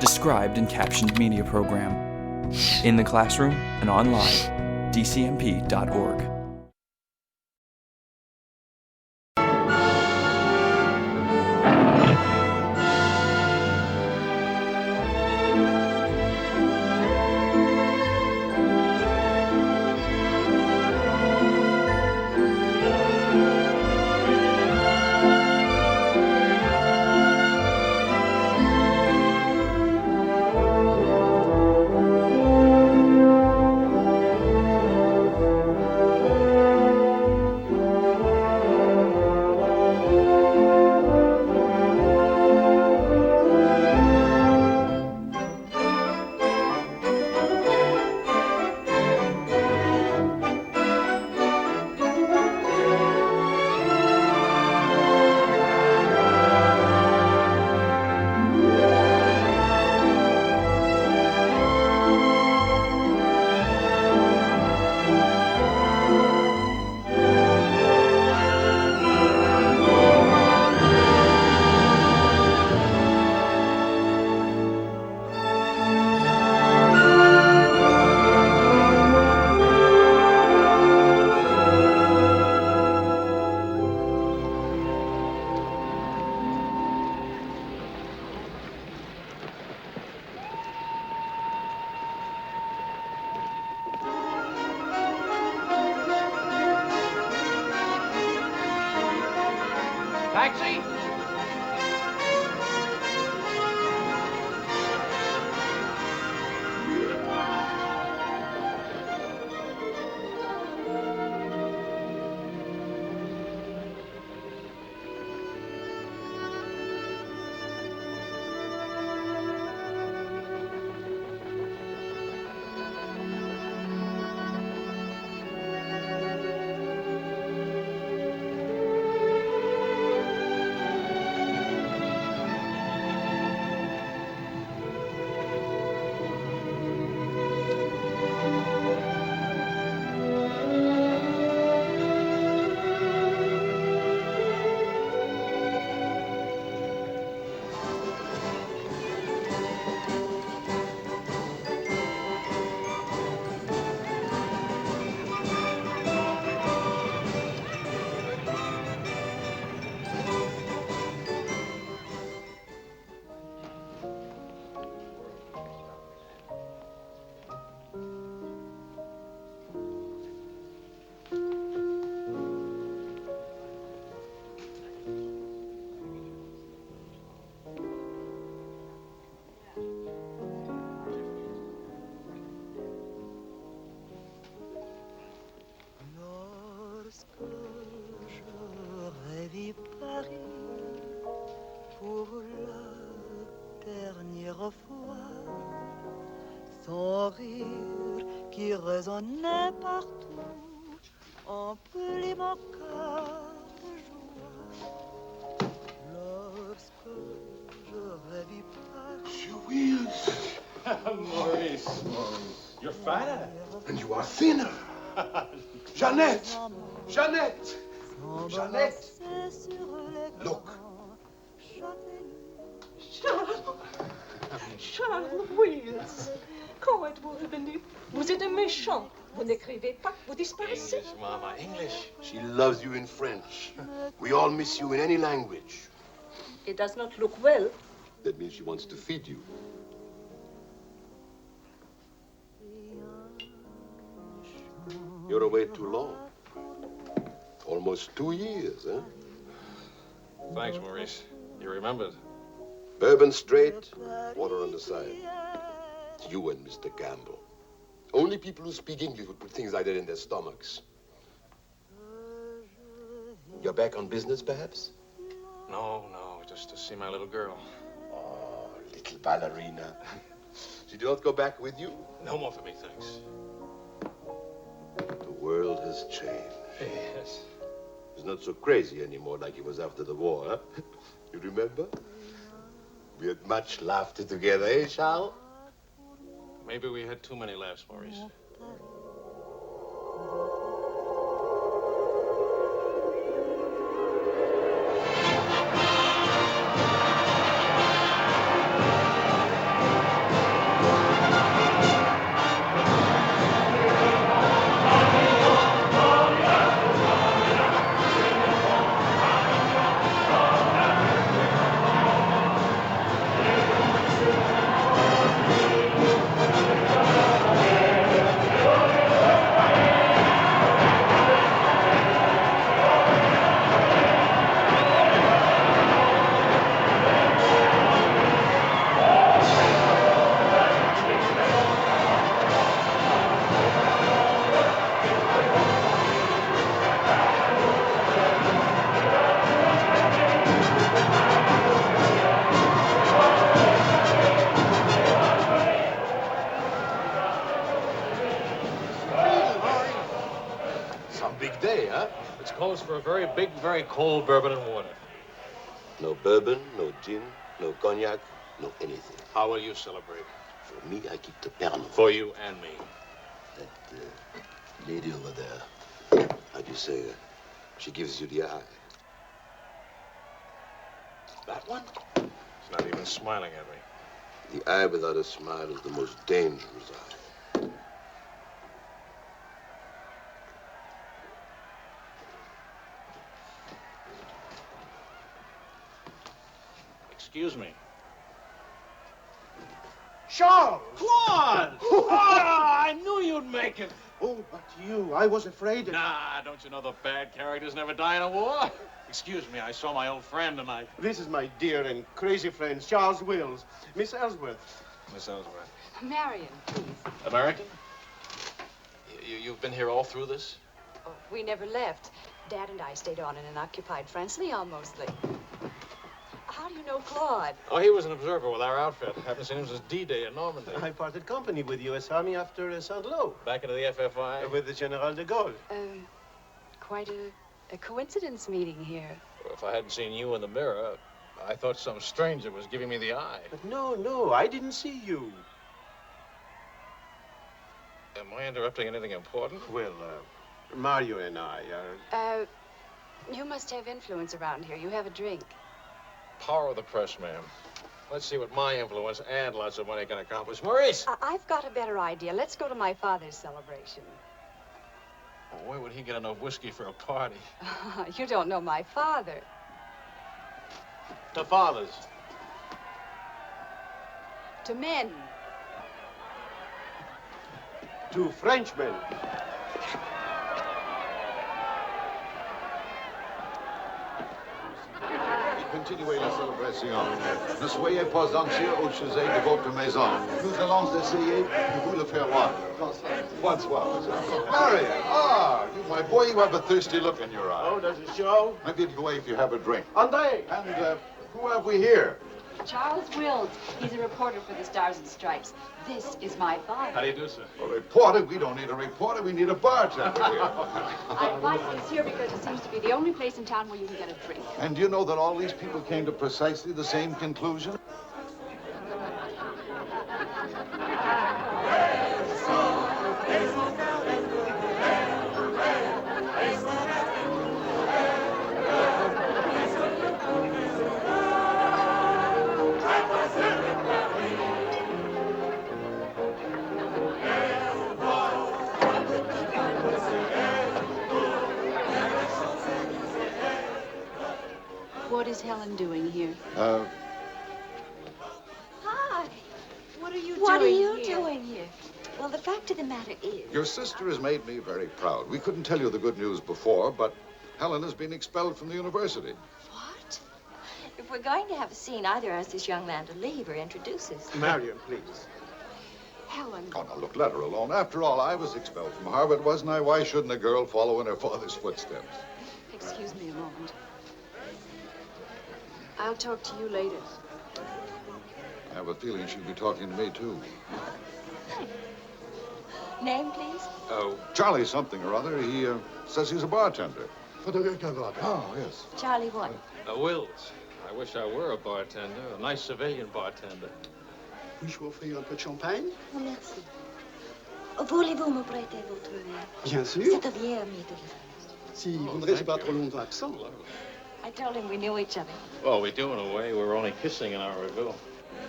described in captioned media program. In the classroom and online, dcmp.org. Taxi? Pour la dernière fois, son rire qui résonnait partout emplit mon cœur de joie. Lorsque je revis Paris. Maurice, you're fatter. And you are thinner. Jeannette! Jeannette! Jeannette! Look. Charles Wills, quand êtes-vous revenu? Vous êtes un méchant. Vous n'écrivez pas, vous disparaissez. English, Mama, English. She loves you in French. We all miss you in any language. It does not look well. That means she wants to feed you. You're away too long. Almost 2 years, huh? Thanks, Maurice. You remembered. Bourbon straight, water on the side. It's you and Mr. Campbell. Only people who speak English would put things like that in their stomachs. You're back on business, perhaps? No, just to see my little girl. Oh, little ballerina. She did not go back with you? No more for me, thanks. The world has changed. Yes. It's not so crazy anymore like it was after the war, huh? You remember? We had much laughter together, eh, Charles? Maybe we had too many laughs, Maurice. close for a very big, very cold bourbon and water. No bourbon, no gin, no cognac, no anything. How will you celebrate? For me, I keep the Pernod. For you and me. That lady over there, how do you say, she gives you the eye. That one? She's not even smiling at me. The eye without a smile is the most dangerous eye. Excuse me. Charles! Claude! Oh, I knew you'd make it. Oh, but you, I was afraid. Nah, don't you know the bad characters never die in a war? Excuse me, I saw my old friend tonight. This is my dear and crazy friend, Charles Wills. Miss Ellsworth. Miss Ellsworth. Marion, please. American? You've been here all through this? Oh, we never left. Dad and I stayed on in an occupied France, Lyon mostly. How do you know Claude? Oh, he was an observer with our outfit. Haven't seen him since D-Day in Normandy. I parted company with U.S. Army after Saint-Lô. Back into the FFI? With the General de Gaulle. Quite a coincidence meeting here. Well, if I hadn't seen you in the mirror, I thought some stranger was giving me the eye. But no, I didn't see you. Am I interrupting anything important? Well, Mario and I are... You must have influence around here. You have a drink. Power of the press, ma'am. Let's see what my influence and lots of money can accomplish. Maurice! I've got a better idea. Let's go to my father's celebration. Well, where would he get enough whiskey for a party? You don't know my father. To fathers. To men. Two Frenchmen. Continuez la célébration. Ne soyez pas anxieux au sujet de votre maison. Nous allons essayer de vous le faire voir. Bonsoir, monsieur. Marion! You, my boy, you have a thirsty look in your eye. Oh, does it show? Maybe it'll go away if you have a drink. André! And who have we here? Charles Wills. He's a reporter for the Stars and Stripes. This is my father. How do you do, sir? A reporter? We don't need a reporter. We need a bartender here. I invited this here because it seems to be the only place in town where you can get a drink. And do you know that all these people came to precisely the same conclusion? What is Helen doing here? Hi. What are you What are doing you here? doing here? Well, the fact of the matter is... Your sister has made me very proud. We couldn't tell you the good news before, but Helen has been expelled from the university. What? If we're going to have a scene, either ask this young man to leave or introduce us. Marion, please. Helen. Oh, now, look, let her alone. After all, I was expelled from Harvard, wasn't I? Why shouldn't a girl follow in her father's footsteps? Excuse me a moment. I'll talk to you later. I have a feeling she'll be talking to me, too. Name, please? Oh, Charlie something or other. He says he's a bartender. Oh, yes. Charlie what? Wills. I wish I were a bartender, a nice civilian bartender. Puis-je vous offrir un peu de champagne? Oh, merci. Voulez-vous me prêter votre verre? Bien sûr. C'est un vieux ami de l'Église. Si vous ne restez pas trop longtemps absent. I told him we knew each other. Well, we do in a way. We were only kissing an hour ago.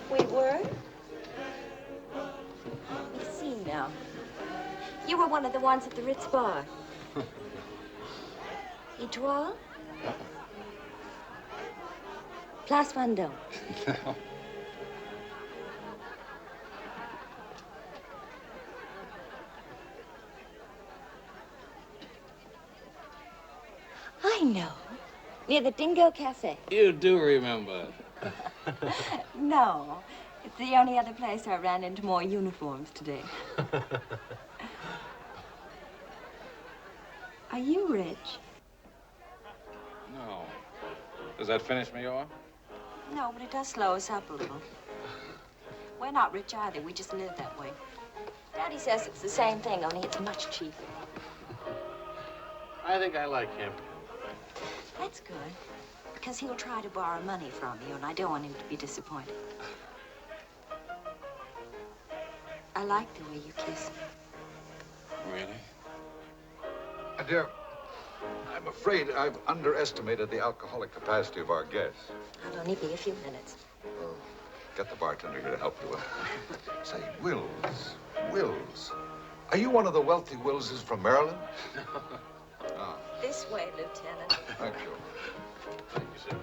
We were? You see now. You were one of the ones at the Ritz bar. Étoile? Place Vendôme. I know. Near the Dhingo Café. You do remember. No. It's the only other place I ran into more uniforms today. Are you rich? No. Does that finish me off? No, but it does slow us up a little. We're not rich either. We just live that way. Daddy says it's the same thing, only it's much cheaper. I think I like him. That's good. Because he'll try to borrow money from you, and I don't want him to be disappointed. I like the way you kiss me. Really? My dear, I'm afraid I've underestimated the alcoholic capacity of our guests. I'll only be a few minutes. Well, get the bartender here to help you. Say, Wills. Are you one of the wealthy Willses from Maryland? Oh, This way, Lieutenant. thank you. Thank you, sir.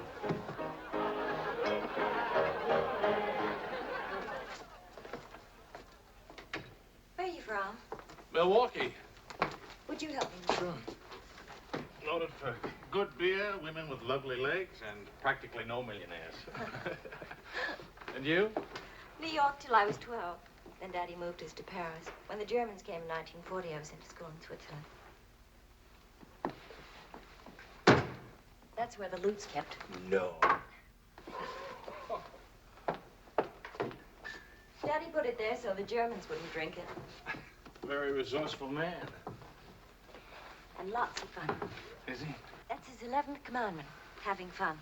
Where are you from? Milwaukee. Would you help me? Sure. Noted for good beer, women with lovely legs, and practically no millionaires. And you? New York till I was 12. Then Daddy moved us to Paris. When the Germans came in 1940, I was sent to school in Switzerland. That's where the loot's kept. No. Daddy put it there so the Germans wouldn't drink it. Very resourceful man. And lots of fun. Is he? That's his 11th commandment, having fun.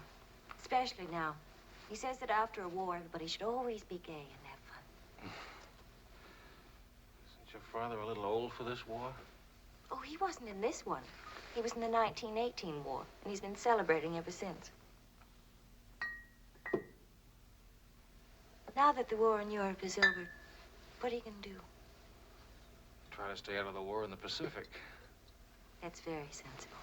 Especially now. He says that after a war, everybody should always be gay and have fun. Isn't your father a little old for this war? Oh, he wasn't in this one. He was in the 1918 war, and he's been celebrating ever since. Now that the war in Europe is over, what are you gonna do? Try to stay out of the war in the Pacific. That's very sensible.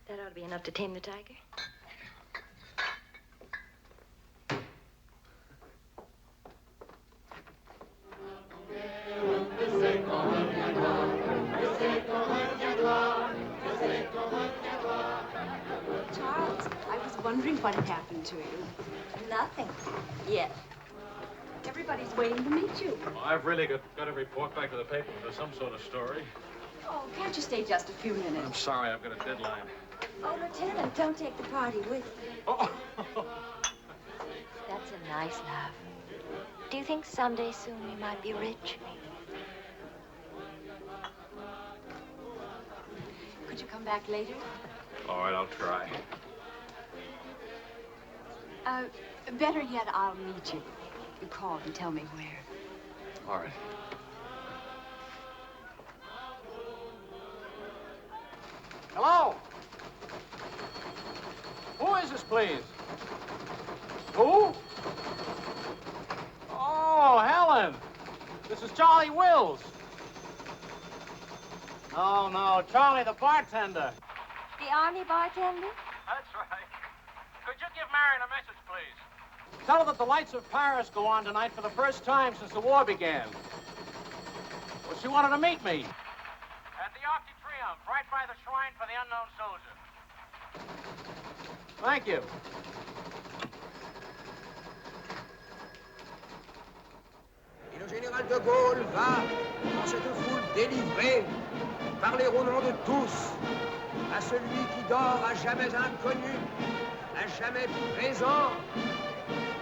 That ought to be enough to tame the tiger. Charles, I was wondering what had happened to you. Nothing. Yet. Everybody's waiting to meet you. Well, I've really got to report back to the paper for some sort of story. Oh, can't you stay just a few I'm minutes? sorry, I've got a deadline. Oh, Lieutenant, don't take the party with you. Oh. That's a nice laugh. Do you think someday soon we might be rich? Could you come back later? All right, I'll try. Better yet, I'll meet you. You call and tell me where. All right. Hello? Who is this, please? Who? Oh, Helen. This is Charlie Wills. No, Charlie the bartender. The army bartender? That's right. Could you give Marion a message, please? Tell her that the lights of Paris go on tonight for the first time since the war began. Well, she wanted to meet me. At the Arc de Triomphe, right by the shrine for the unknown soldier. Thank you. Et le général de Gaulle va, dans cette foule délivrée, parler au nom de tous, à celui qui dort à jamais inconnu, à jamais présent,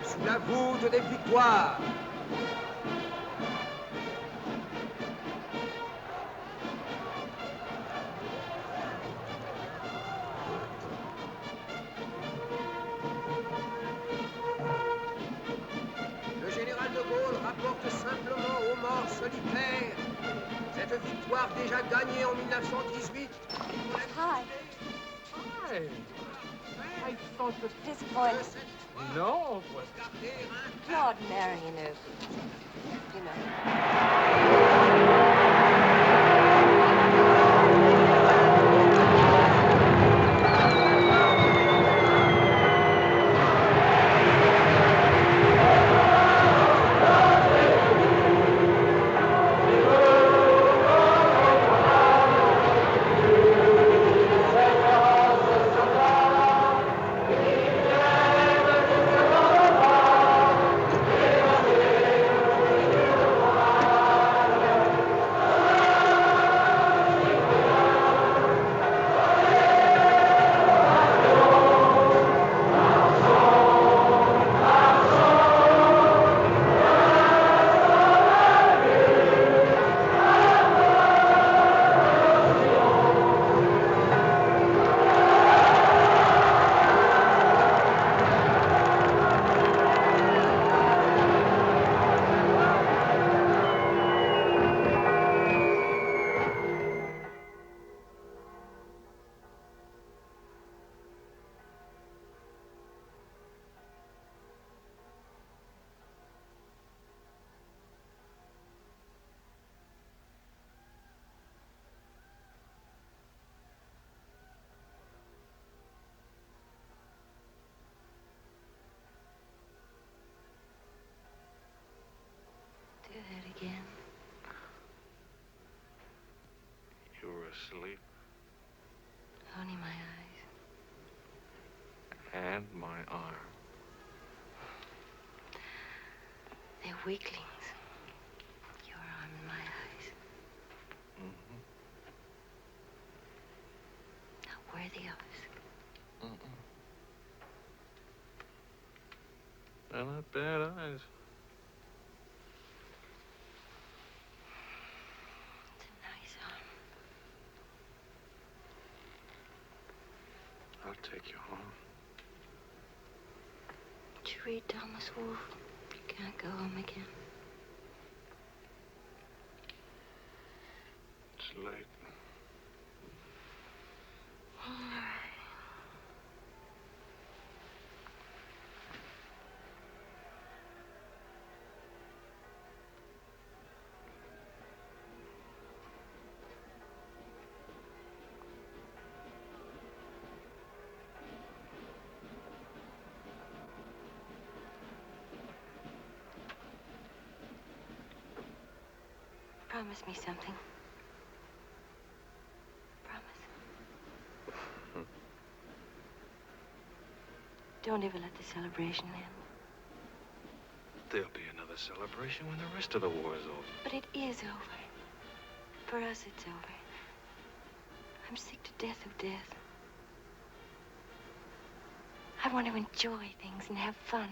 sous la voûte des victoires. Le général de Gaulle rapporte simplement aux morts solitaires cette victoire déjà gagnée en 1918. Hi. Hi. I thought that... Disappointed. No, but... Claude Marion Ellswirth. You my arm. They're weaklings. Your arm and my eyes. Mm-hmm. Not worthy of us. Mm-mm. They're not bad eyes. It's a nice arm. I'll take you home. Did you read Thomas Wolfe? You can't go home again. It's late. All right. Promise me something. Promise. Don't ever let the celebration end. There'll be another celebration when the rest of the war is over. But it is over. For us, it's over. I'm sick to death of death. I want to enjoy things and have fun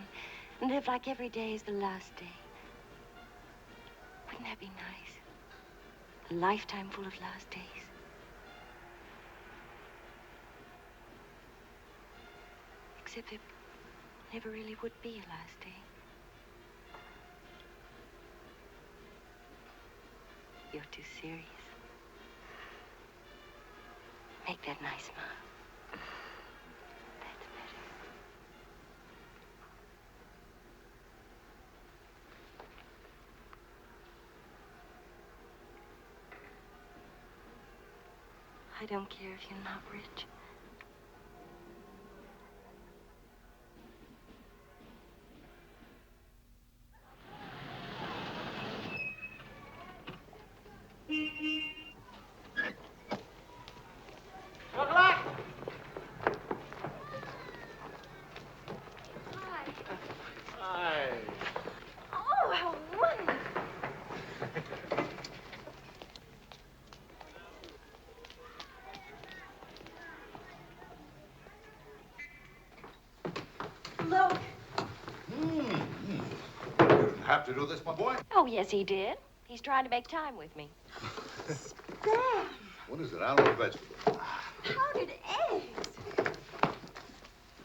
and live like every day is the last day. Wouldn't that be nice? A lifetime full of last days. Except it never really would be a last day. You're too serious. Make that nice smile. That's better. I don't care if you're not rich. Good luck! Hi. Oh, how wonderful. Look. You didn't have to do this, my boy. Oh, yes, he did. He's trying to make time with me. Spam. What is it, animal or vegetable? Powdered eggs.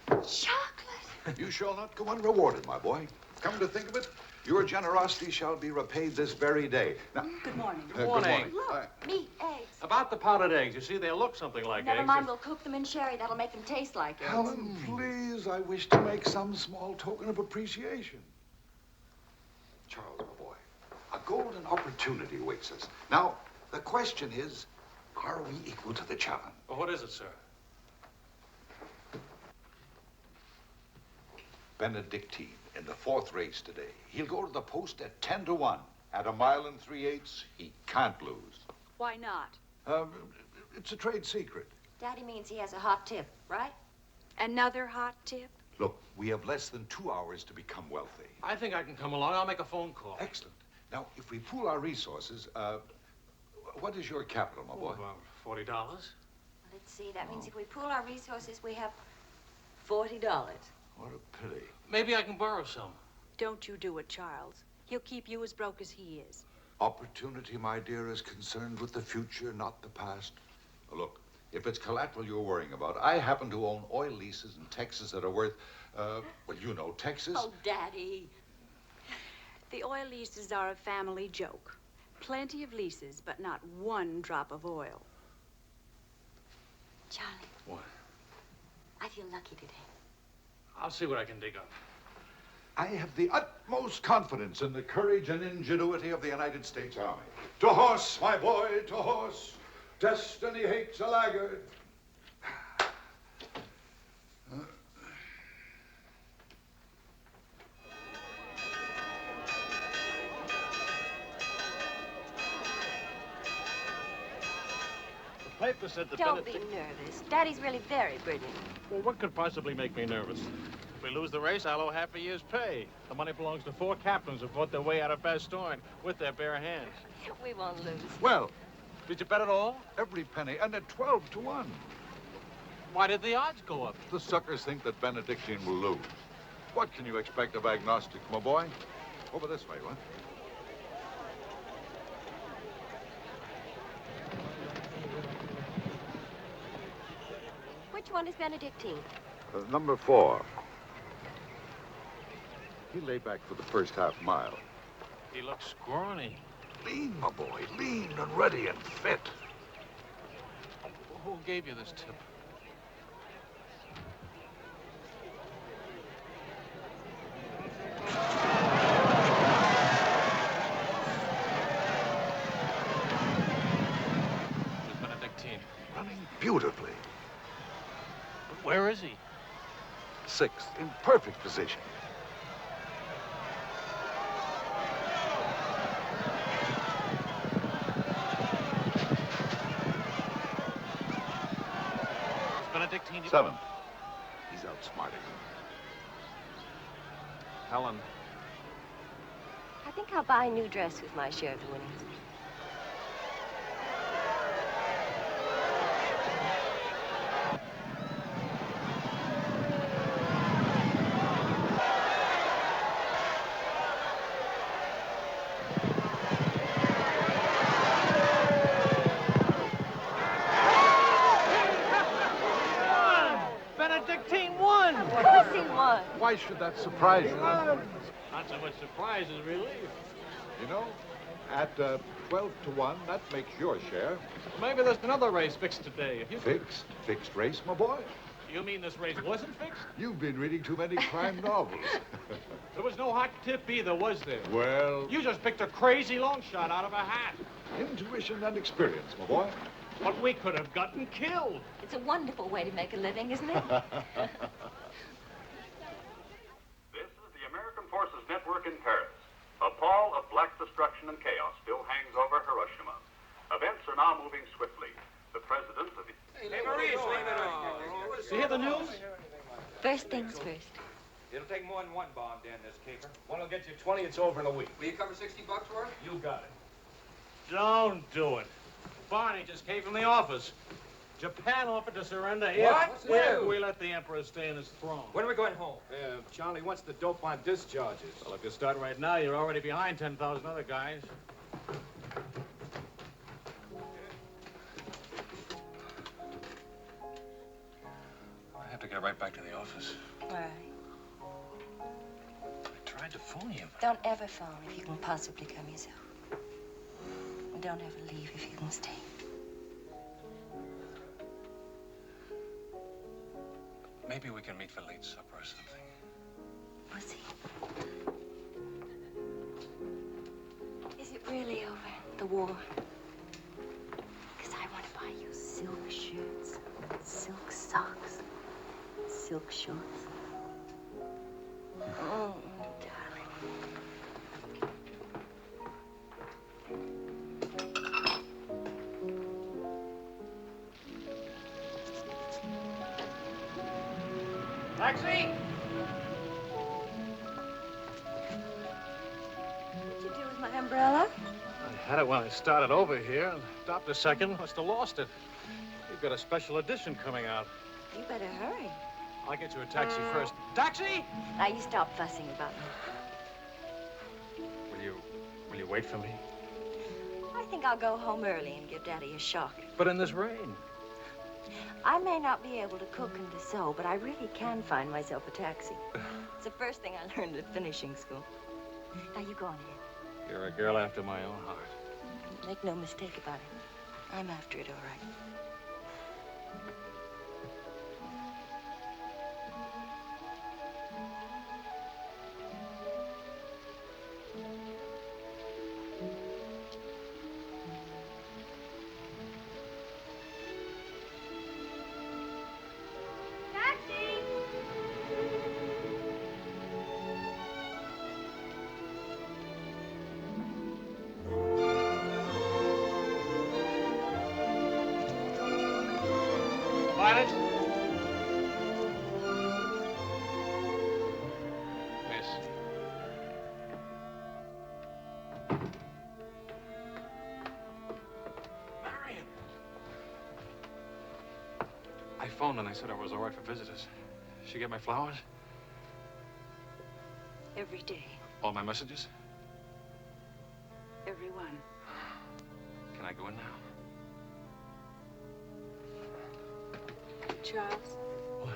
Chocolate. You shall not go unrewarded, my boy. Come to think of it, your generosity shall be repaid this very day. Now, Good morning. good morning. morning. Look, meat, eggs. About the powdered eggs, you see, they look something like Never eggs. mind, we'll cook them in sherry. That'll make them taste like eggs. Helen, please, I wish to make some small token of appreciation. Charles, my boy, a golden opportunity awaits us. Now, the question is, are we equal to the challenge? Well, what is it, sir? Benedictine in the 4th race today. He'll go to the post at 10 to 1. At a mile and 3/8, he can't lose. Why not? It's a trade secret. Daddy means he has a hot tip, right? Another hot tip? Look, we have less than 2 hours to become wealthy. I think I can come along. I'll make a phone call. Excellent. Now, if we pool our resources, what is your capital, my boy? About $40. Let's see. That means if we pool our resources, we have $40. What a pity. Maybe I can borrow some. Don't you do it, Charles. He'll keep you as broke as he is. Opportunity, my dear, is concerned with the future, not the past. Look, if it's collateral you're worrying about, I happen to own oil leases in Texas that are worth, well, you know Texas. Oh, Daddy. The oil leases are a family joke. Plenty of leases, but not one drop of oil. Charlie. What? I feel lucky today. I'll see what I can dig up. I have the utmost confidence in the courage and ingenuity of the United States Army. To horse, my boy, to horse. Destiny hates a laggard. The paper said that Don't be nervous. Daddy's really very brilliant. Well, what could possibly make me nervous? If we lose the race, I'll owe half a year's pay. The money belongs to 4 captains who fought their way out of Bastogne with their bare hands. We won't lose. Well, Did you bet it all? every penny, and at 12 to 1. Why did the odds go up? The suckers think that Benedictine will lose. What can you expect of agnostics, my boy? Over this way, what? Which one is Benedictine? Number 4. He lay back for the first half mile. He looks scrawny. Lean, my boy, lean and ready and fit. Who gave you this tip? Where's Benedictine? Running beautifully. But where is he? 6th, in perfect position. Benedictine. 7th. He's outsmarting him. Helen. I think I'll buy a new dress with my share of the winnings. Benedictine won! Of course he won. Why should that surprise you? Not so much surprise as relief. You know, at 12 to 1, that makes your share. Maybe there's another race fixed today. If you Fixed race, my boy. You mean this race wasn't fixed? You've been reading too many crime novels. There was no hot tip either, was there? Well, You just picked a crazy long shot out of a hat. intuition and experience, my boy. But we could have gotten killed. It's a wonderful way to make a living, isn't it? This is the American Forces Network in Paris. A pall of black destruction and chaos still hangs over Hiroshima. Events are now moving swiftly. The president of the... Hey, Maurice, leave it on. You hear the news? First things first. It'll take more than one bomb down this caper. One will get you 20, it's over in a week. Will you cover $60 for it? You got it. Don't do it. Barney just came from the office. Japan offered to surrender What? if we let the Emperor stay in his throne. When are we going home? Charlie wants the dope on discharges. Well, if you start right now, you're already behind 10,000 other guys. I have to get right back to the office. All right. I tried to phone you. Don't ever phone if you can possibly come yourself. And don't ever leave if you can stay. Maybe we can meet for late supper or something. We'll see. Is it really over, the war? Because I want to buy you silk shirts, silk socks, silk shorts. Oh, darling. Taxi! What'd you do with my umbrella? I had it when I started over here and stopped a second. Must have lost it. You've got a special edition coming out. You better hurry. I'll get you a taxi first. Taxi! Now you stop fussing about me. Will you wait for me? I think I'll go home early and give Daddy a shock. But in this rain. I may not be able to cook and to sew, but I really can find myself a taxi. It's the first thing I learned at finishing school. Now you go on ahead. You're a girl after my own heart. Make no mistake about it. I'm after it, all right. phoned and they said I was all right for visitors. She get my flowers? Every day. All my messages? Every one. Can I go in now? Charles? What?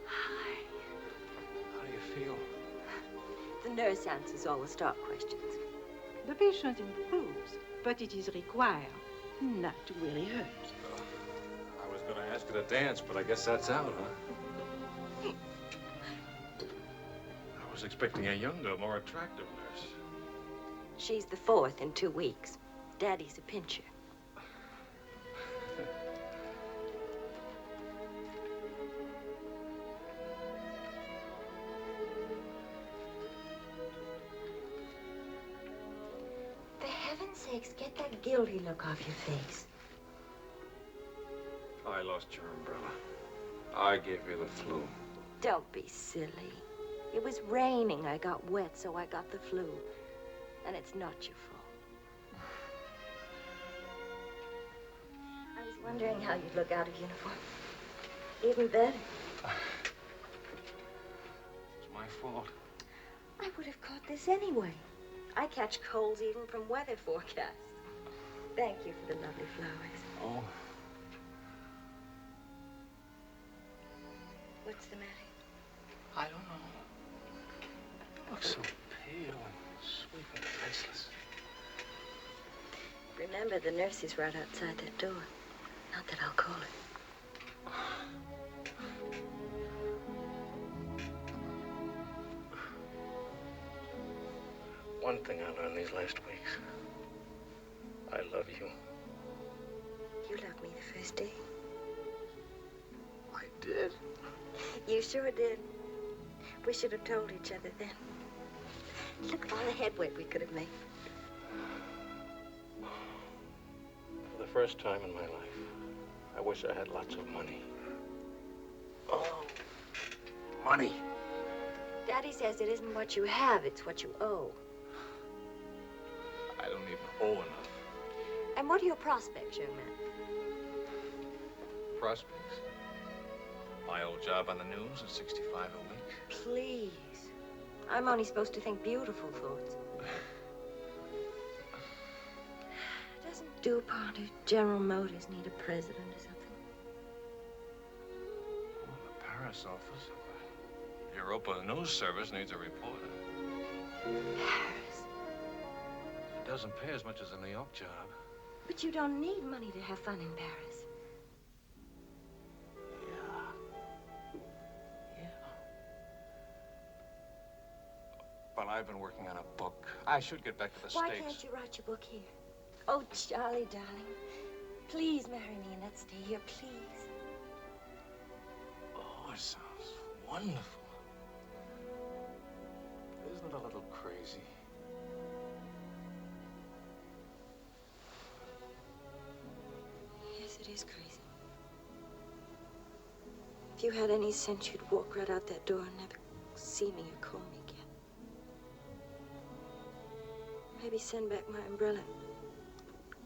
Hi. How do you feel? The nurse answers all the stock questions. The patient improves, but it is required not to really hurt. I was going to ask her to dance, but I guess that's out, huh? I was expecting a younger, more attractive nurse. She's the fourth in 2 weeks. Daddy's a pincher. For heaven's sakes, get that guilty look off your face. I lost your umbrella. I gave you the flu. Don't be silly. It was raining. I got wet, so I got the flu. And it's not your fault. I was wondering how you'd look out of uniform. Even better. It's my fault. I would have caught this anyway. I catch colds even from weather forecasts. Thank you for the lovely flowers. Oh. What's the matter? I don't know. You look so pale and sweet and faceless. Remember, the nurse is right outside that door. Not that I'll call her. One thing I learned these last weeks. I love you. You loved me the first day. I did. You sure did. We should have told each other then. Look at all the headway we could have made. For the first time in my life, I wish I had lots of money. Oh, money. Daddy says it isn't what you have, it's what you owe. I don't even owe enough. And what are your prospects, young man? Prospects? My old job on the news at 65 a week. Please. I'm only supposed to think beautiful thoughts. Doesn't DuPont or General Motors need a president or something? Well, the Paris office of the Europa News Service needs a reporter. Paris. It doesn't pay as much as a New York job. But you don't need money to have fun in Paris. But I've been working on a book. I should get back to the Why States. can't you write your book here? Oh, Charlie, darling. Please marry me and let's stay here, please. Oh, it sounds wonderful. Isn't it a little crazy? Yes, it is crazy. If you had any sense, you'd walk right out that door and never see me or call me again. Maybe send back my umbrella.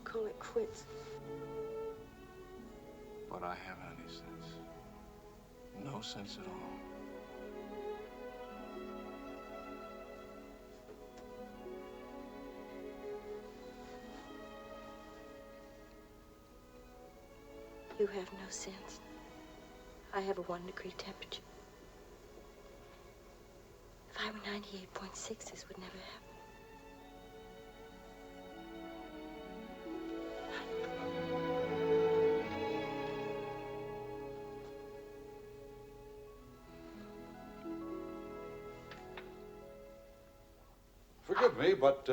Call it quits. But I haven't any sense. No sense at all. You have no sense. I have a 1-degree temperature. If I were 98.6, this would never happen. Forgive me, but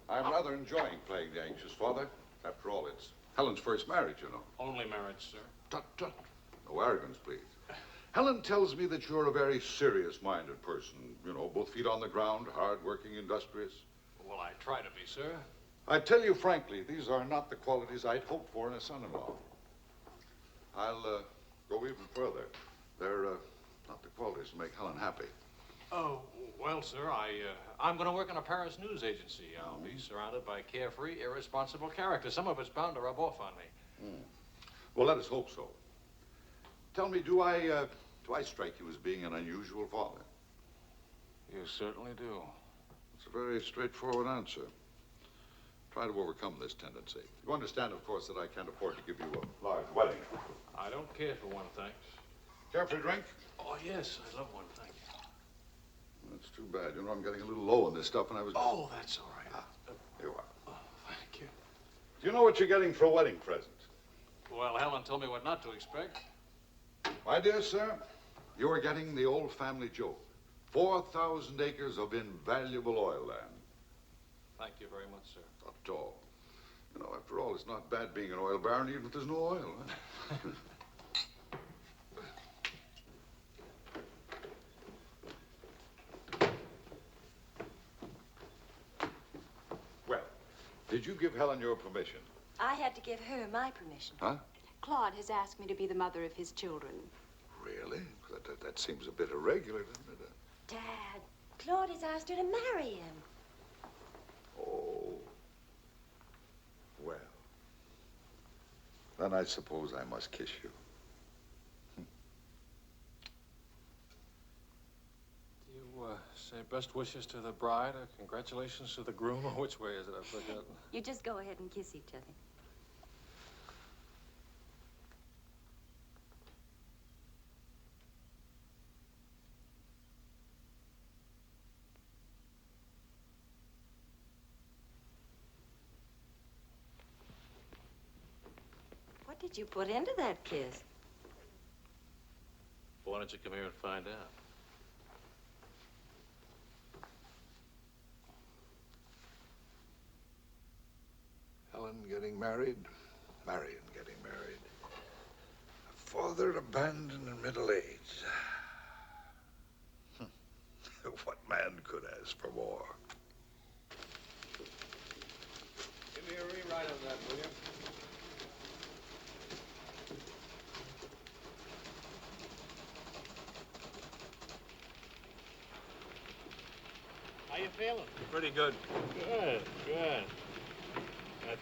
I'm rather enjoying playing the anxious father. After all, it's Helen's first marriage, you know. Only marriage, sir. Tut, tut. No arrogance, please. Helen tells me that you're a very serious-minded person. You know, both feet on the ground, hard-working, industrious. Well, I try to be, sir. I tell you frankly, these are not the qualities I'd hoped for in a son-in-law. I'll go even further. They're Not the qualities to make Helen happy. Oh, well, sir, I'm going to work in a Paris news agency. I'll be surrounded by carefree, irresponsible characters. Some of it's bound to rub off on me. Well, let us hope so. Tell me, do I strike you as being an unusual father? You certainly do. It's a very straightforward answer. Try to overcome this tendency. You understand, of course, that I can't afford to give you a large wedding. I don't care for one, thanks. Care for a drink? Oh, yes, I love one, thank you. That's too bad. You know, I'm getting a little low on this stuff, and I was... Oh, that's all right. Here you are. Oh, thank you. Do you know what you're getting for a wedding present? Well, Helen told me what not to expect. My dear sir, you are getting the old family joke. 4,000 acres of invaluable oil land. Thank you very much, sir. Not at all. You know, after all, it's not bad being an oil baron, even if there's no oil. Huh? Well, did you give Helen your permission? I had to give her my permission. Huh? Claude has asked me to be the mother of his children. Really? That seems a bit irregular, doesn't it? Dad, Claude has asked her to marry him. Oh. Well. Then I suppose I must kiss you. Do you say best wishes to the bride or congratulations to the groom? Or which way is it? I've forgotten. You just go ahead and kiss each other. What did you put into that kiss? Why don't you come here and find out? Helen getting married, Marion getting married. A father abandoned in middle age. What man could ask for more? Give me a rewrite of that, will you? How you feeling? Pretty good. Good, good.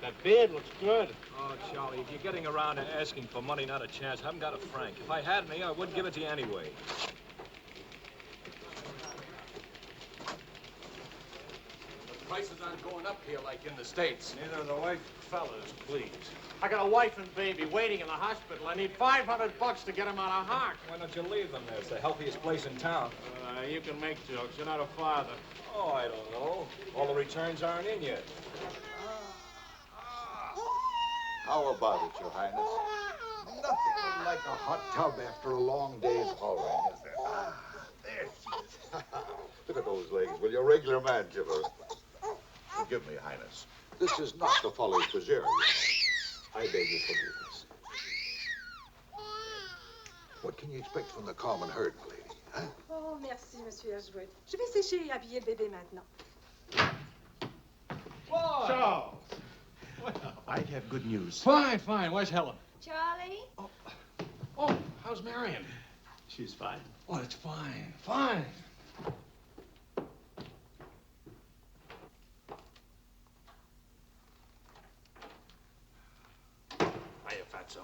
That beard looks good. Oh, Charlie, if you're getting around to asking for money, not a chance. I haven't got a franc. If I had any, I wouldn't give it to you anyway. The prices aren't going up here like in the States. Neither are the white Fellas, please. I got a wife and baby waiting in the hospital. I need $500 to get them out of Hart. Why don't you leave them there? It's the healthiest place in town. You can make jokes. You're not a father. Oh, I don't know. All the returns aren't in yet. How about it, Your Highness? Nothing like a hot tub after a long day's hauling, is there? There she is. Look at those legs. Will you, a regular man give her? Forgive me, Highness. This is not the Folly Preserve. I beg your forgiveness. What can you expect from the common herd, my lady? Huh? Oh, merci, Monsieur Ellswirth. Je vais sécher et habiller le bébé maintenant. Whoa! Charles! I have good news. Fine, fine. Where's Helen? Charlie? Oh, how's Marion? She's fine. Oh, that's fine, fine. Hiya, Fatso.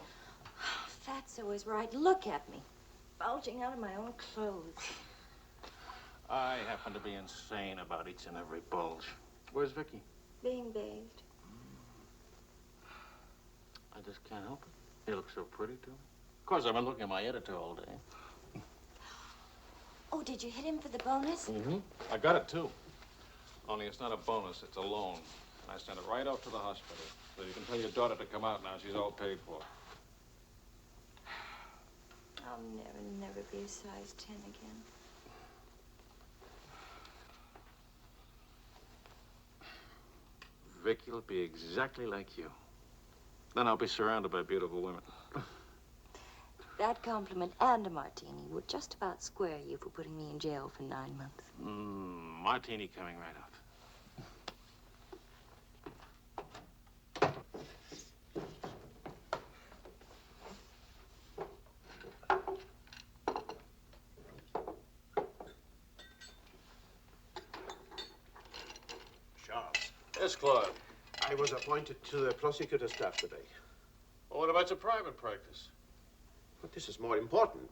Fatso is right. Look at me. Bulging out of my own clothes. I happen to be insane about each and every bulge. Where's Vicky? Being bathed. I just can't help it. You look so pretty, too. Of course, I've been looking at my editor all day. Oh, did you hit him for the bonus? Mm-hmm. I got it, too. Only it's not a bonus, it's a loan. I sent it right off to the hospital. So you can tell your daughter to come out now. She's all paid for. I'll never be a size 10 again. Vicky'll be exactly like you. Then I'll be surrounded by beautiful women. That compliment and a martini would just about square you for putting me in jail for 9 months. Martini coming right up. Yes, Claude. I was appointed to the prosecutor staff today. Well, what about your private practice? But this is more important.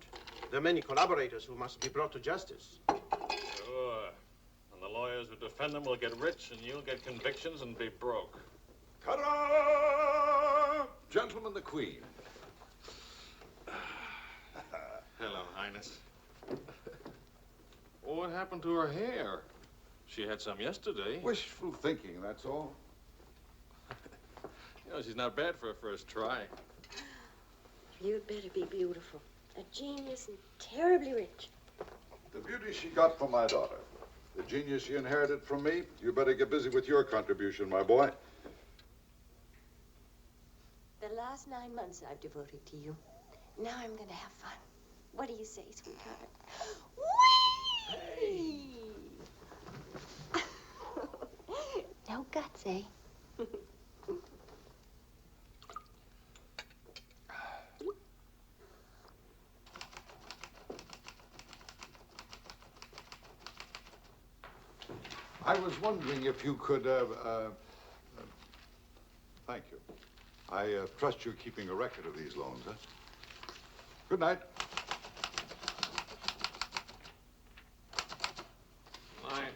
There are many collaborators who must be brought to justice. Sure. And the lawyers who defend them will get rich, and you'll get convictions and be broke. Ta-da! Gentlemen, the Queen. Hello, Highness. Well, what happened to her hair? She had some yesterday. Wishful thinking, that's all. You know, she's not bad for a first try. You'd better be beautiful. A genius and terribly rich. The beauty she got from my daughter. The genius she inherited from me. You better get busy with your contribution, my boy. The last 9 months I've devoted to you. Now I'm going to have fun. What do you say, sweetheart? Whee! No guts, eh? I was wondering if you could, thank you. I trust you're keeping a record of these loans, huh? Good night. Night.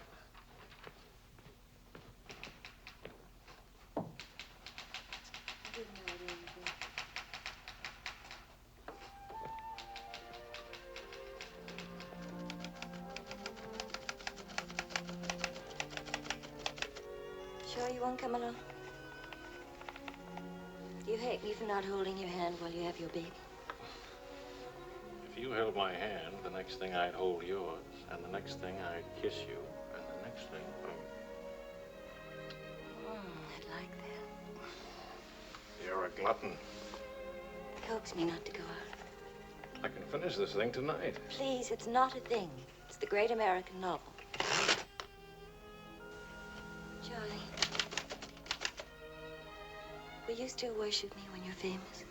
Sure you won't come along? You hate me for not holding your hand while you have your baby. If you held my hand, the next thing I'd hold yours, and the next thing I'd kiss you, and the next thing, I'd like that. You're a glutton. Coax me not to go out. I can finish this thing tonight. Please, it's not a thing. It's the great American novel. Charlie, will you still worship me when you're famous?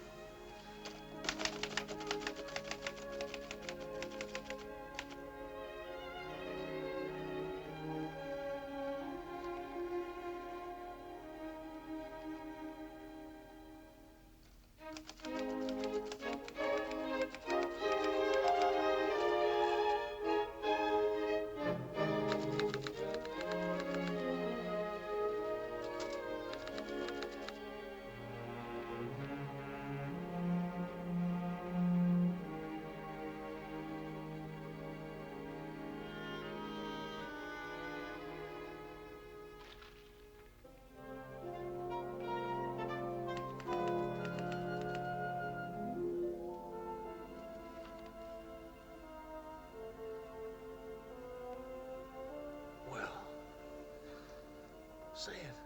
Say it.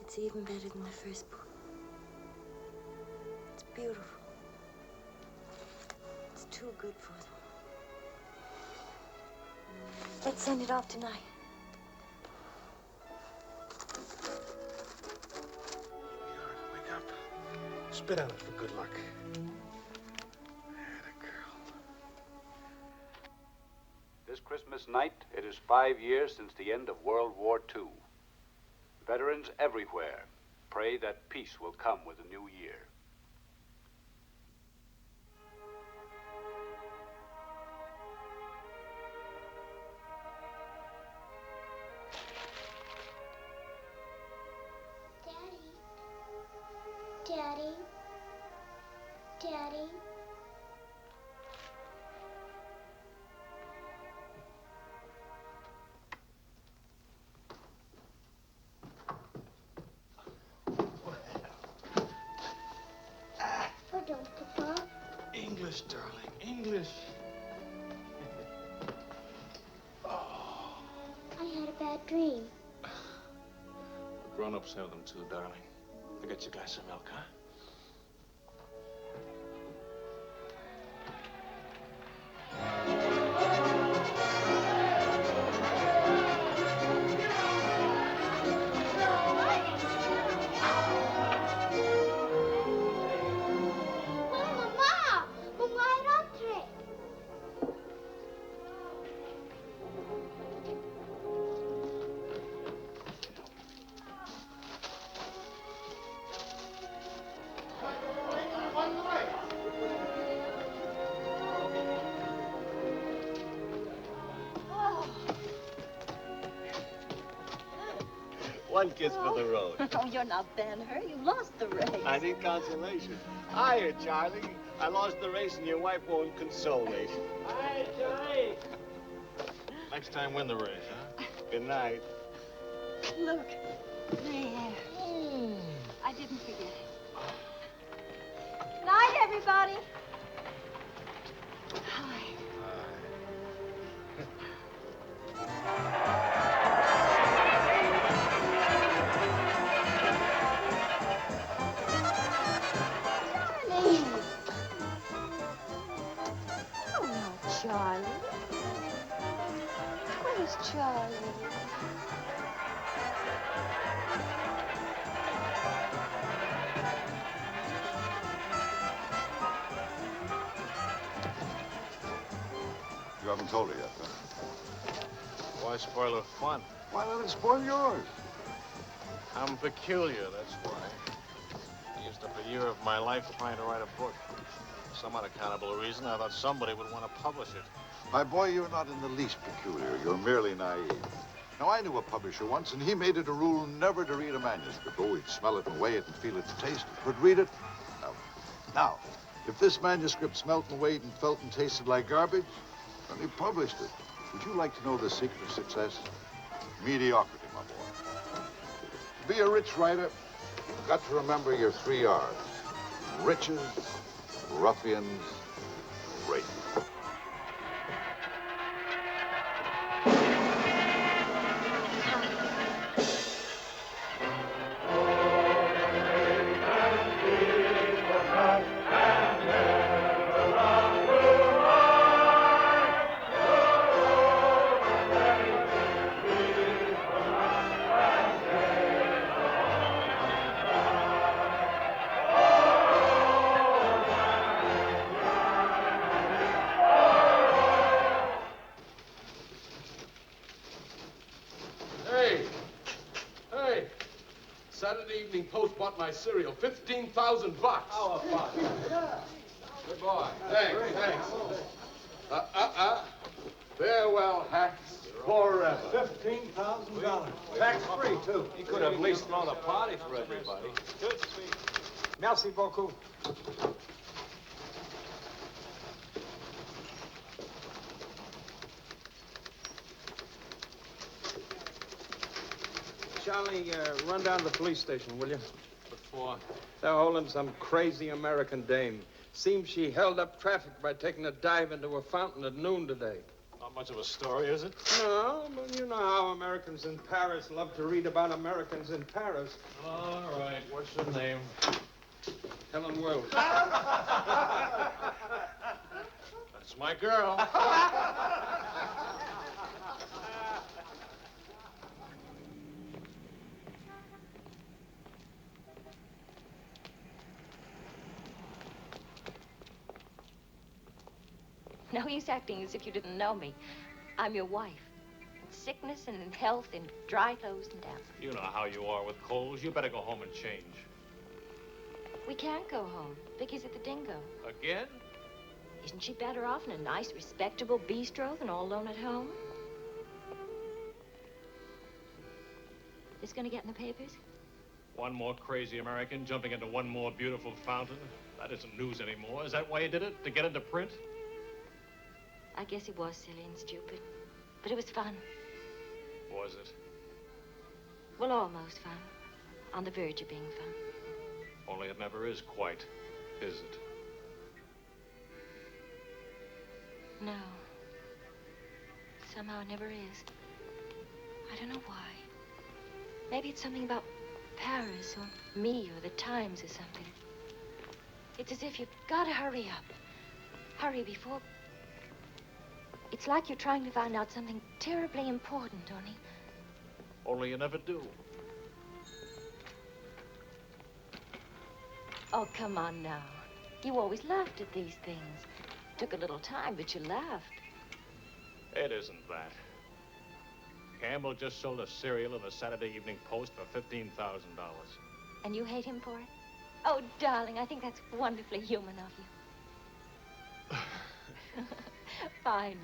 It's even better than the first book. It's beautiful. It's too good for them. Let's send it off tonight. Wake up. Spit on it for good luck. This Christmas night, it is 5 years since the end of World War II. Veterans everywhere pray that peace will come with the new year. Daddy. Daddy. What don't, Papa? English, darling, English. I had a bad dream. Grown-ups have them too, darling. I got you a glass of milk, huh? One kiss for the road. Oh, you're not Ben-Hur. You lost the race. I need consolation. Hiya, Charlie. I lost the race and your wife won't console me. Hi, Charlie. Next time, win the race, huh? Good night. Look. There. I didn't forget it. Night, everybody. Hi. Charlie. Where's Charlie? You haven't told her yet, huh? Why spoil her fun? Why let it spoil yours? I'm peculiar, that's why. I used up a year of my life trying to write a book. For some unaccountable reason, I thought somebody would want to publish it. My boy, you're not in the least peculiar. You're merely naive. Now, I knew a publisher once, and he made it a rule never to read a manuscript. Oh, he'd smell it and weigh it and feel it and taste it. But read it? No. Now, if this manuscript smelt and weighed and felt and tasted like garbage, then he published it. Would you like to know the secret of success? Mediocrity, my boy. To be a rich writer, you've got to remember your 3 R's. Riches, ruffians, rape. My cereal, $15,000. How about it? Good boy. Thanks. Farewell hats forever. $15,000. Tax-free, too. He could have at least thrown a party for everybody. Good speech. Merci beaucoup. Charlie, run down to the police station, will you? What for? They're holding some crazy American dame. Seems she held up traffic by taking a dive into a fountain at noon today. Not much of a story, is it? No, but you know how Americans in Paris love to read about Americans in Paris. All right. What's your name? Helen Wells. That's my girl. No use acting as if you didn't know me. I'm your wife. In sickness and in health, in dry clothes and damp. You know how you are with colds. You better go home and change. We can't go home. Vicky's at the Dhingo. Again? Isn't she better off in a nice, respectable bistro than all alone at home? This gonna get in the papers? One more crazy American jumping into one more beautiful fountain. That isn't news anymore. Is that why you did it? To get into print? I guess it was silly and stupid, but it was fun. Was it? Well, almost fun. On the verge of being fun. Only it never is quite, is it? No. Somehow it never is. I don't know why. Maybe it's something about Paris or me or the Times or something. It's as if you've got to hurry up. Hurry before... It's like you're trying to find out something terribly important, Tony. Only you never do. Oh, come on now. You always laughed at these things. Took a little time, but you laughed. It isn't that. Campbell just sold a serial in the Saturday Evening Post for $15,000. And you hate him for it? Oh, darling, I think that's wonderfully human of you. Finally.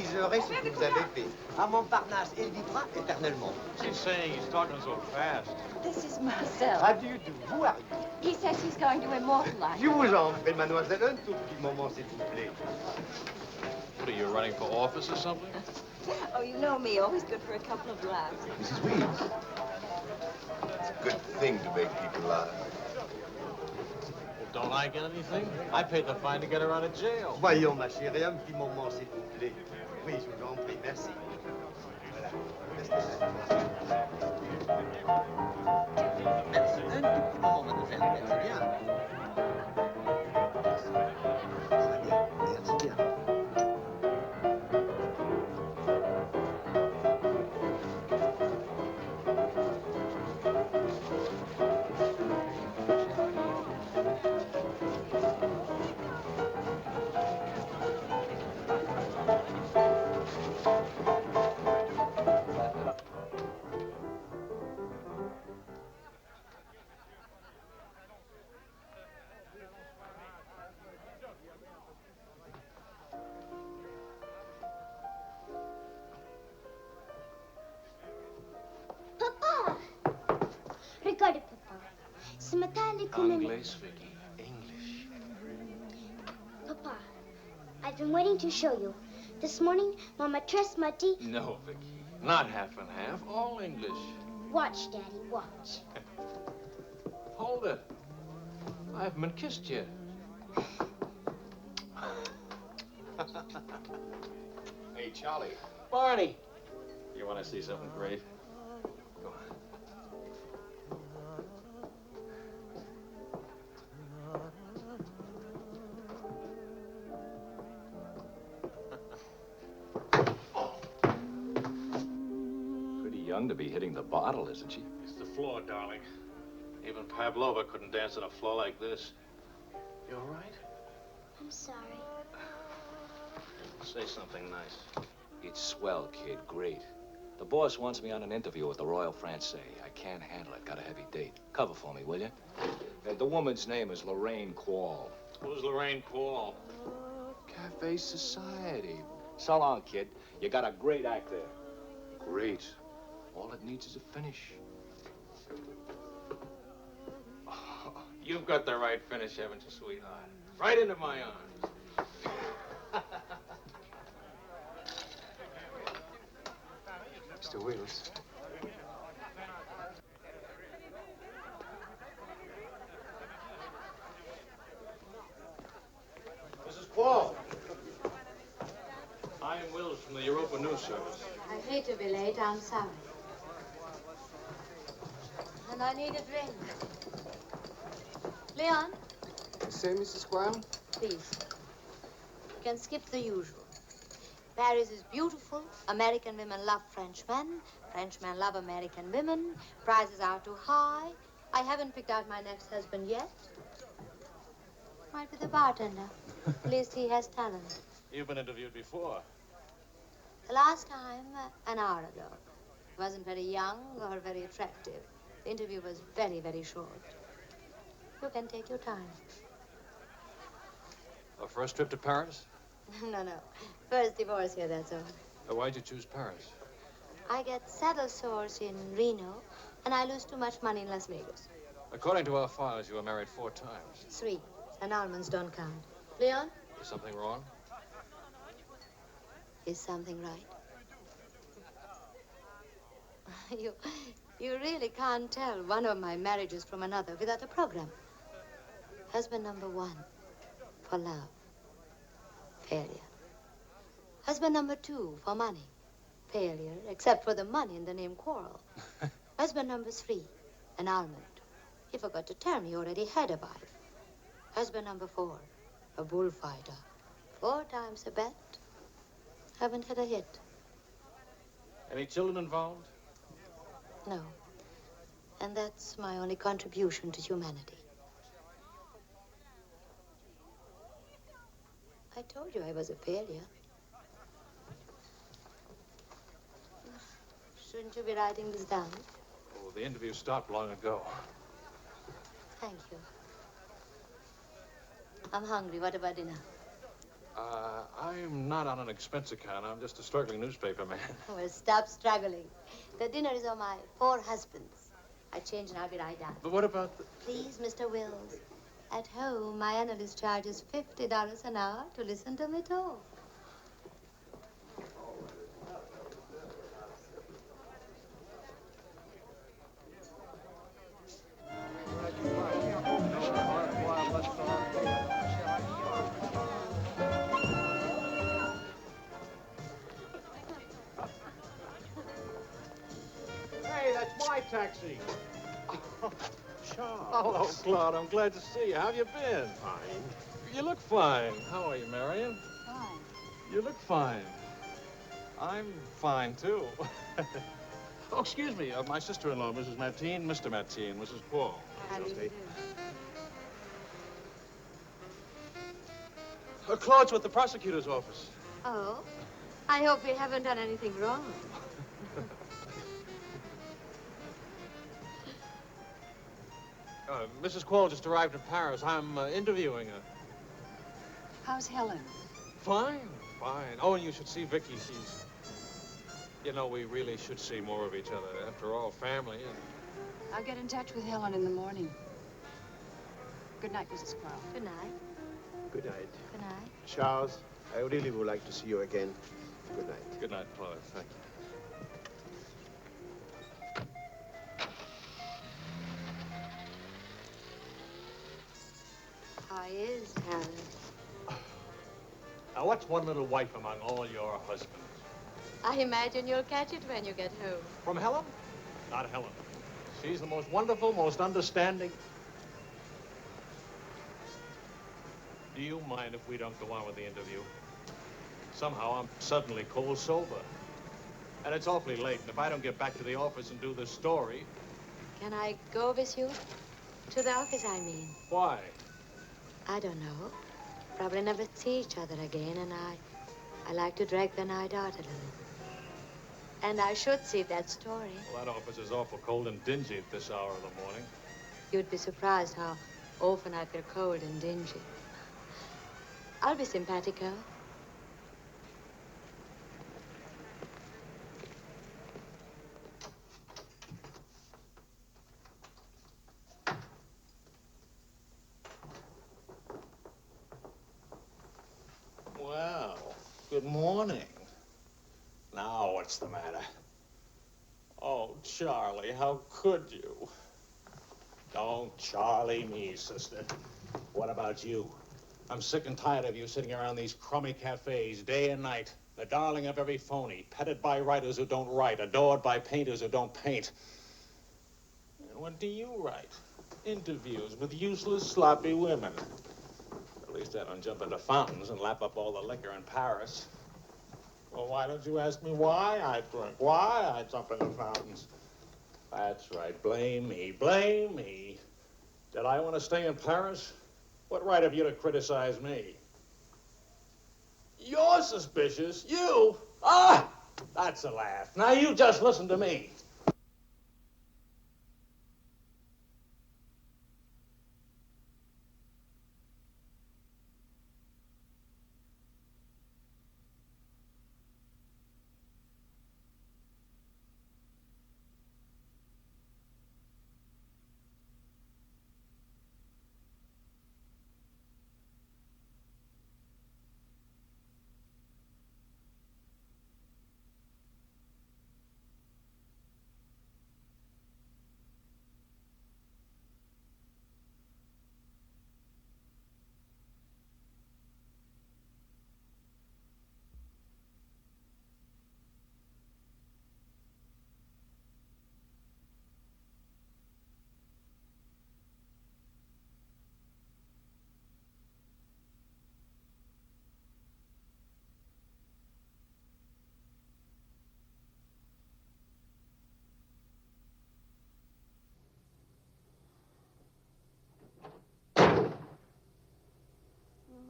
diserait ce que vous avez fait. À Montparnasse, il vivra éternellement. She's saying he's talking so fast. This is Marcel. How do you do? Who are you? He says he's going to immortalize. Je vous en prie, mademoiselle, un tout petit moment, s'il vous plaît. What are you, running for office or something? Oh, you know me, always good for a couple of laughs. Mrs. Weeds. It's a good thing to make people laugh. Well, don't I get anything? I paid the fine to get her out of jail. Voyons, ma chérie, un petit moment, s'il vous plaît. Oui, je vous en prie, merci. Voilà. Restez là. Merci. Un tout petit moment, mademoiselle. Merci bien. Très bien. Merci bien. Regardez, papa. Ce matin, à l'école... English, Vicky. English. Papa, I've been waiting to show you. This morning, Mama Tress m'a dit... No, Vicky. Not half and half. All English. Watch, Daddy, watch. Hold it. I haven't been kissed yet. Hey, Charlie. Barney. You want to see something great? Go on. Pretty young to be hitting the bottle, isn't she? It's the floor, darling. Even Pavlova couldn't dance on a floor like this. You all right? I'm sorry. Say something nice. It's swell, kid. Great. The boss wants me on an interview with the Royal Francais. I can't handle it. Got a heavy date. Cover for me, will you? The woman's name is Lorraine Quall. Who's Lorraine Quall? Cafe Society. So long, kid. You got a great act there. Great. All it needs is a finish. Oh, you've got the right finish, haven't you, sweetheart? Right into my arms. Mr. Wills. Mrs. Quall. I'm Wills from the Europa News Service. I hate to be late. I'm sorry. And I need a drink. Leon, Say, Mrs. Squire? please. You can skip the usual. Paris is beautiful. American women love Frenchmen. Frenchmen love American women. Prices are too high. I haven't picked out my next husband yet. Might be the bartender. At least he has talent. You've been interviewed before. The last time, an hour ago. He wasn't very young or very attractive. The interview was very, very short. You can take your time. A first trip to Paris? No. First divorce here, that's all. Why'd you choose Paris? I get saddle sores in Reno, and I lose too much money in Las Vegas. According to our files, you were married 4 times. 3. And almonds don't count. Leon, Is something wrong? is something right? You really can't tell one of my marriages from another without a program. Husband number 1, for love. Failure. Husband number 2, for money. Failure, except for the money and the name Quarrel. Husband number 3, an almond. He forgot to tell me he already had a wife. Husband number 4, a bullfighter. 4 times a bet. Haven't had a hit. Any children involved? No. And that's my only contribution to humanity. I told you I was a failure. Shouldn't you be writing this down? Oh, the interview stopped long ago. Thank you. I'm hungry. What about dinner? I'm not on an expense account. I'm just a struggling newspaper man. Well, stop struggling. The dinner is on my 4 husbands. I change and I'll be right down. But what about the... Please, Mr. Wills. At home, my analyst charges $50 an hour to listen to me talk. Hey, that's my taxi. Charles. Hello, Claude. I'm glad to see you. How have you been? Fine. You look fine. How are you, Marion? Fine. You look fine. I'm fine, too. Oh, excuse me. My sister-in-law, Mrs. Matine, Mr. Matine, Mrs. Paul. How do you do? Claude's with the prosecutor's office. Oh? I hope we haven't done anything wrong. Mrs. Quall just arrived in Paris. I'm interviewing her. How's Helen? Fine, fine. Oh, and you should see Vicky. She's... You know, we really should see more of each other. After all, family and... I'll get in touch with Helen in the morning. Good night, Mrs. Quall. Good night. Good night. Good night. Charles, I really would like to see you again. Good night. Good night, Claude. Thank you. How is Helen? Now, what's one little wife among all your husbands? I imagine you'll catch it when you get home. From Helen? Not Helen. She's the most wonderful, most understanding. Do you mind if we don't go on with the interview? Somehow I'm suddenly cold sober. And it's awfully late, and if I don't get back to the office and do this story... Can I go with you? To the office, I mean. Why? I don't know. Probably never see each other again, and I like to drag the night out a little. And I should see that story. Well, that office is awful cold and dingy at this hour of the morning. You'd be surprised how often I feel cold and dingy. I'll be simpatico. Well, good morning. Now, what's the matter? Oh, Charlie, how could you? Don't Charlie me, sister. What about you? I'm sick and tired of you sitting around these crummy cafes day and night, the darling of every phony, petted by writers who don't write, adored by painters who don't paint. And what do you write? Interviews with useless, sloppy women. At least I don't jump into fountains and lap up all the liquor in Paris. Well, why don't you ask me why I drink? Why I jump into fountains? That's right. Blame me. Blame me. Did I want to stay in Paris? What right have you to criticize me? You're suspicious. You? Ah! That's a laugh. Now you just listen to me.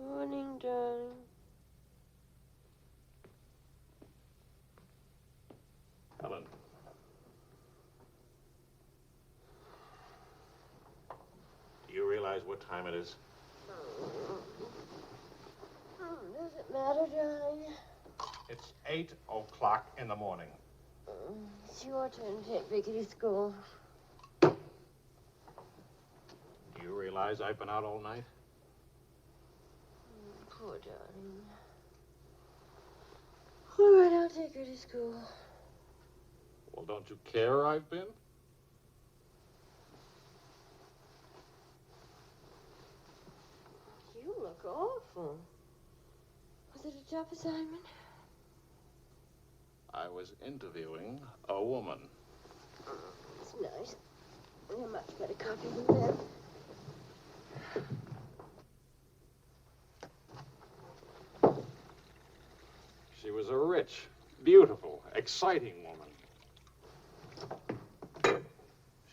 Morning, darling. Helen. Do you realize what time it is? Does it matter, darling? It's 8 o'clock in the morning. It's your turn to take Vicky to school. Do you realize I've been out all night? Poor darling. All right, I'll take her to school. Well, don't you care I've been? You look awful. Was it a tough assignment? I was interviewing a woman. It's nice. A much better copy than that. She was a rich, beautiful, exciting woman.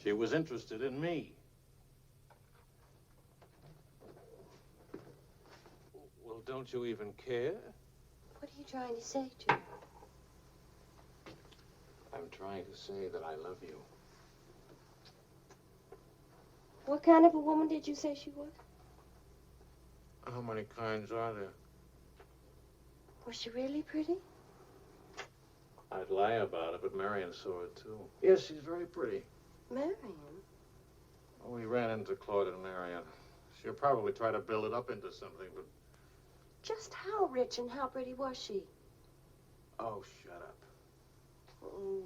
She was interested in me. Well, don't you even care? What are you trying to say to her? I'm trying to say that I love you. What kind of a woman did you say she was? How many kinds are there? Was she really pretty? I'd lie about it, but Marion saw it, too. Yes, she's very pretty. Marion? Well, we ran into Claude and Marion. She'll probably try to build it up into something, but... Just how rich and how pretty was she? Oh, shut up. Oh,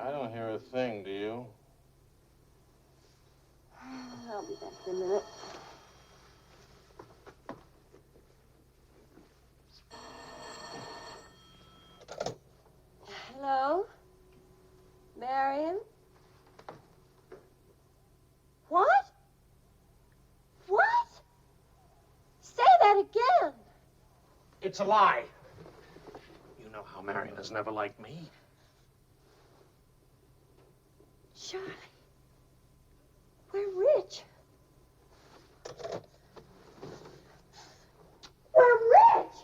I don't hear a thing, do you? I'll be back in a minute. Hello? Marion? What? What? Say that again. It's a lie. You know how Marion has never liked me. Charlie, we're rich. We're rich!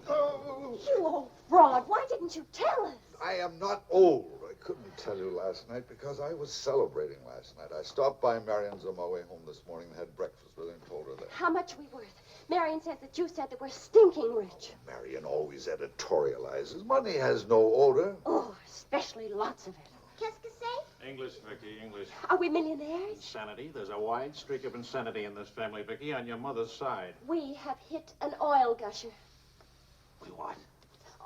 Oh. You old fraud, why didn't you tell us? I am not old. I couldn't tell you last night because I was celebrating last night. I stopped by Marion's on my way home this morning and had breakfast with her and told her that. How much we worth? Marion says that you said that we're stinking rich. Marion always editorializes. Money has no odor. Oh, especially lots of it. Qu'est-ce que c'est? English, Vicky, English. Are we millionaires? Insanity. There's a wide streak of insanity in this family, Vicky, on your mother's side. We have hit an oil gusher. We what?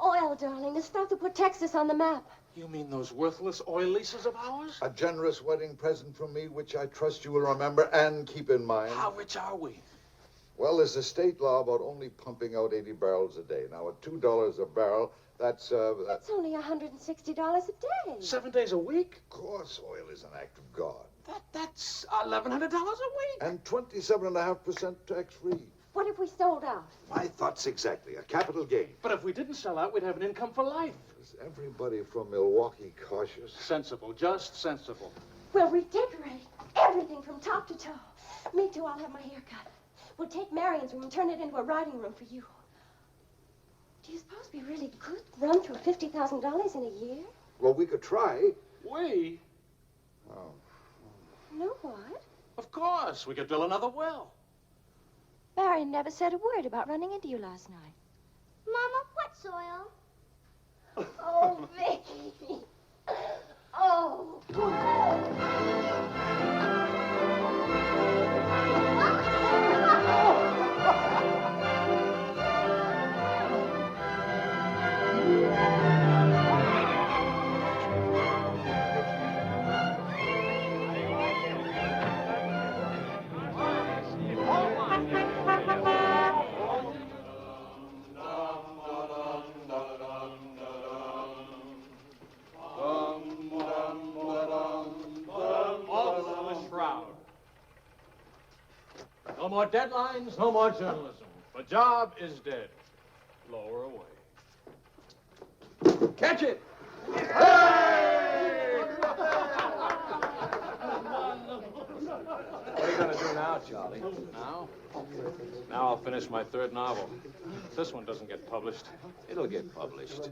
Oil, darling, the stuff that put Texas on the map. You mean those worthless oil leases of ours? A generous wedding present from me, which I trust you will remember and keep in mind. How rich are we? Well, there's a state law about only pumping out 80 barrels a day. Now, at $2 a barrel, that's That's only $160 a day. 7 days a week? Of course, oil is an act of God. That's $1,100 a week. And 27.5% tax-free. What if we sold out? My thoughts exactly. A capital gain. But if we didn't sell out, we'd have an income for life. Is everybody from Milwaukee cautious? Sensible, just sensible. We'll redecorate everything from top to toe. Me too, I'll have my hair cut. We'll take Marion's room and turn it into a writing room for you. Do you suppose we really could run through $50,000 in a year? Well, we could try. We? Oh. No, what? Of course. We could drill another well. Marion never said a word about running into you last night. Mama, what's oil? Oh, Vicky. Oh. No more deadlines, no more journalism. The job is dead. Lower away. Catch it! What are you going to do now? now, Charlie. Now? Now I'll finish my third novel. If this one doesn't get published. It'll get published.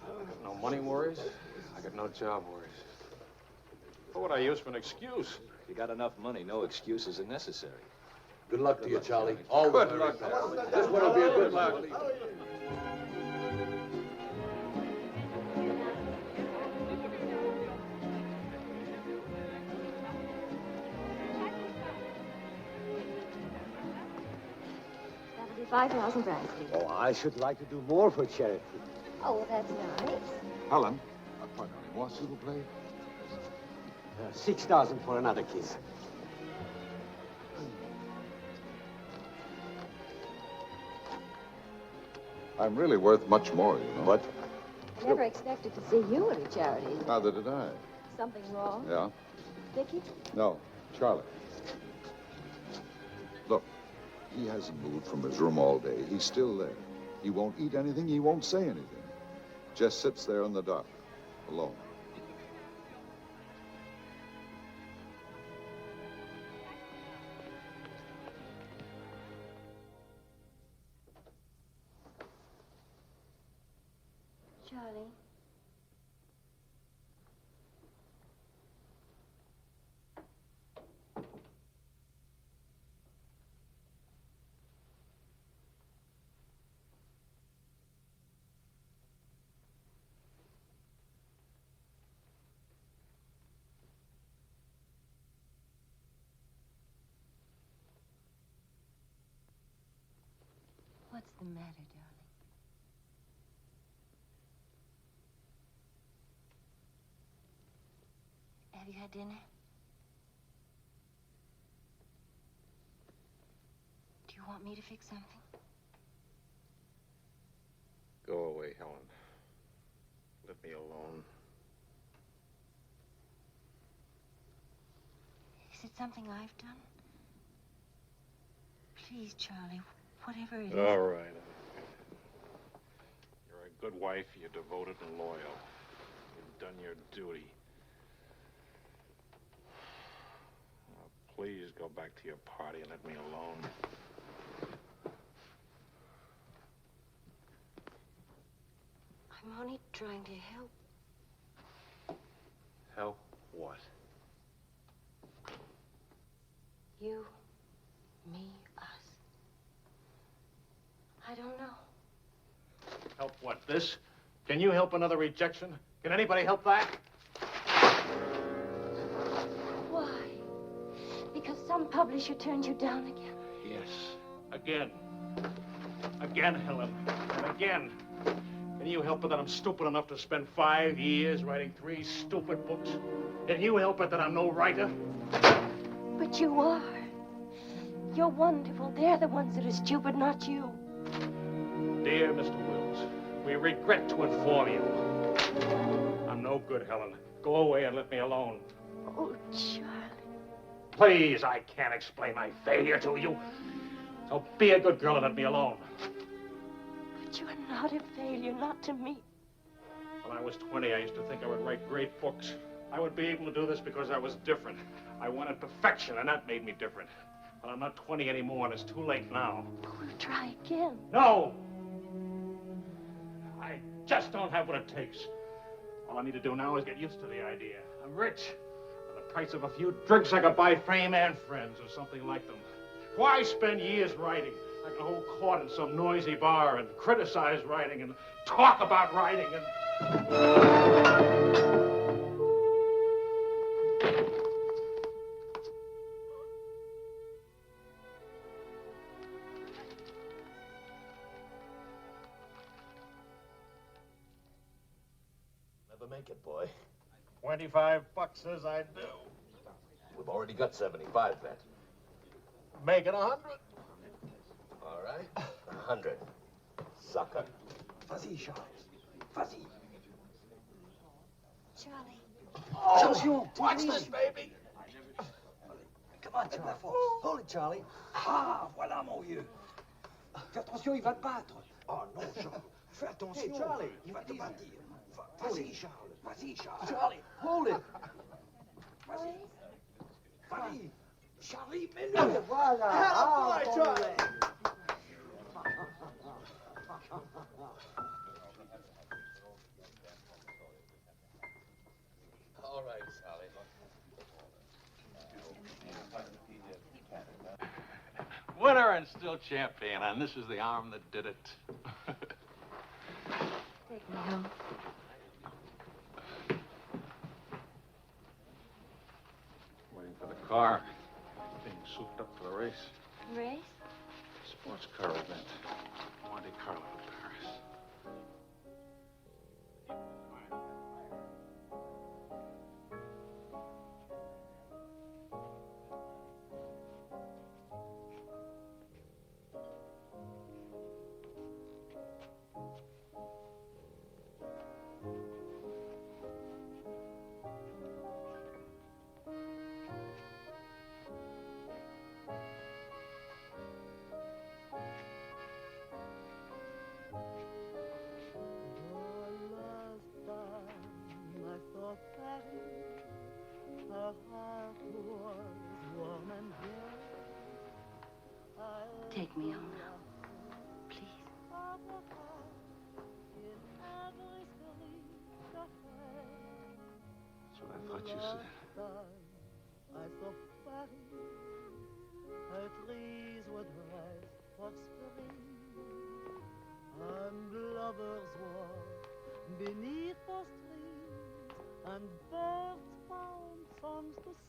I got no money worries. I got no job worries. What would I use for an excuse? If you got enough money, no excuses are necessary. Good luck to you, Charlie. Good luck. This one will be a good luck. That'll be 5,000 francs, please. Oh, I should like to do more for charity. Oh, well, that's nice. Helen, pardonnez-moi, s'il vous plaît. 6,000 for another kiss. I'm really worth much more, you know. What? I never expected to see you at a charity. Neither did I. Something wrong? Yeah? Vicky? No, Charlie. Look, he hasn't moved from his room all day. He's still there. He won't eat anything. He won't say anything. Just sits there in the dark, alone. Charlie. What's the matter, darling? Have you had dinner? Do you want me to fix something? Go away, Helen. Let me alone. Is it something I've done? Please, Charlie, whatever it is. All right. You're a good wife. You're devoted and loyal. You've done your duty. Now, please go back to your party and let me alone. I'm only trying to help. Help what? You, me, us. I don't know. Help what, this? Can you help another rejection? Can anybody help that? Why? Because some publisher turned you down again? Yes. Again. Again, Helen. And again. Can you help it that I'm stupid enough to spend 5 years writing 3 stupid books? Can you help it that I'm no writer? But you are. You're wonderful. They're the ones that are stupid, not you. Dear Mr. Wills, we regret to inform you. I'm no good, Helen. Go away and let me alone. Oh, Charlie. Please, I can't explain my failure to you. So be a good girl and let me alone. But you're not a failure, not to me. When I was 20, I used to think I would write great books. I would be able to do this because I was different. I wanted perfection, and that made me different. But I'm not 20 anymore, and it's too late now. We'll try again. No! I just don't have what it takes. All I need to do now is get used to the idea. I'm rich. For the price of a few drinks, I could buy fame and friends or something like them. Why spend years writing? I can hold court in some noisy bar and criticize writing and talk about writing and... Make it, boy. $25 says I do. We've already got 75, then. Make it 100. All right. 100. Sucker. Vas-y, Charles. Vas-y. Charlie. Oh, attention. Watch this, baby. Come on, take la force. Hold it, Charlie. Ah, voilà, mon vieux. Fais attention, il va te battre. Oh, non, Charles. Fais attention. Hey, Charlie, il va te battre. Vas-y, Charles. Vas-y, Charles. Charlie, hold it. Vas-y. Vas-y. Charlie, mets-le. Voilà. Ah, Charlie. All right, Sally. Winner and still champion, and this is the arm that did it. Take me home. Waiting for the car. Being souped up for the race. Race? Sports car event. Monte Carlo, Paris. Take me home now. Please. That's what I thought you said. I saw Paris, her trees would rise for spring, and lovers walk beneath those trees, and birds found songs to sing.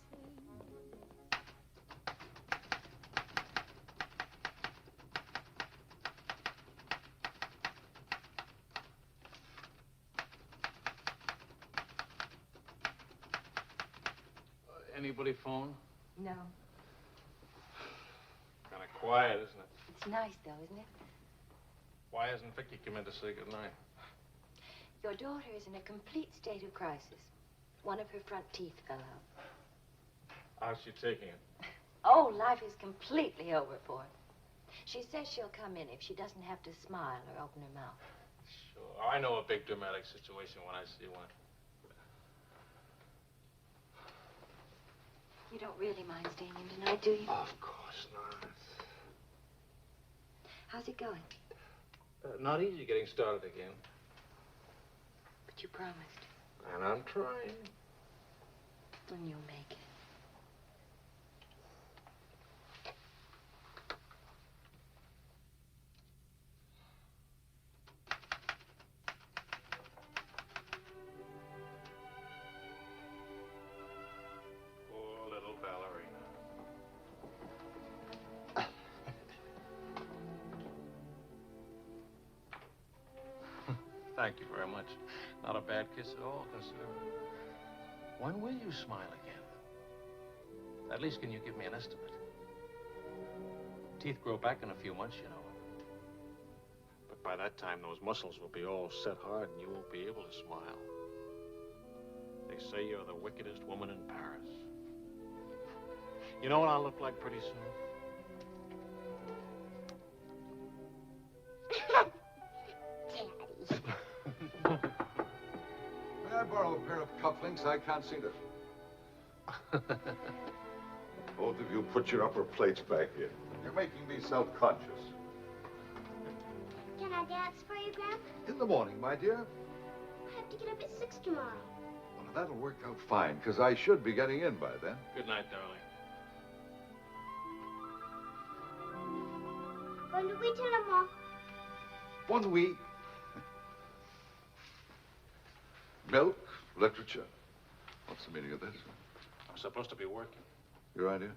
Anybody phone? No. Kind of quiet, isn't it? It's nice, though, isn't it? Why hasn't Vicky come in to say goodnight? Your daughter is in a complete state of crisis. One of her front teeth fell out. How's she taking it? Oh, life is completely over for her. She says she'll come in if she doesn't have to smile or open her mouth. Sure. I know a big dramatic situation when I see one. You don't really mind staying in tonight, do you? Of course not. How's it going? Not easy getting started again. But you promised. And I'm trying. Then you'll make it. Poor little ballerina. Thank you very much. Not a bad kiss at all, considering. When will you smile again? At least can you give me an estimate? Teeth grow back in a few months, you know. But by that time, those muscles will be all set hard and you won't be able to smile. They say you're the wickedest woman in Paris. You know what I'll look like pretty soon? May I borrow a pair of cufflinks? I can't see them. Both of you put your upper plates back in. You're making me self-conscious. Can I dance for you, Grandpa? In the morning, my dear. I have to get up at 6 tomorrow. Well, that'll work out fine, because I should be getting in by then. Good night, darling. Bonne nuit, maman. Bonne nuit. Milk, literature. What's the meaning of this? I'm supposed to be working. Your idea?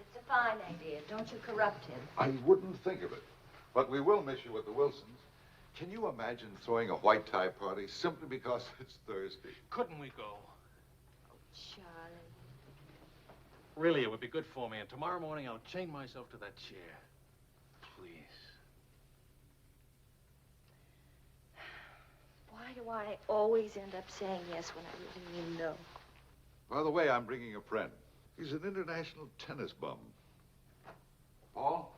It's a fine idea. Don't you corrupt him. I wouldn't think of it. But we will miss you with the Wilsons. Can you imagine throwing a white tie party simply because it's Thursday? Couldn't we go? Charlie. Really, it would be good for me. And tomorrow morning, I'll chain myself to that chair. Please. Why do I always end up saying yes when I really mean no? By the way, I'm bringing a friend. He's an international tennis bum. Paul?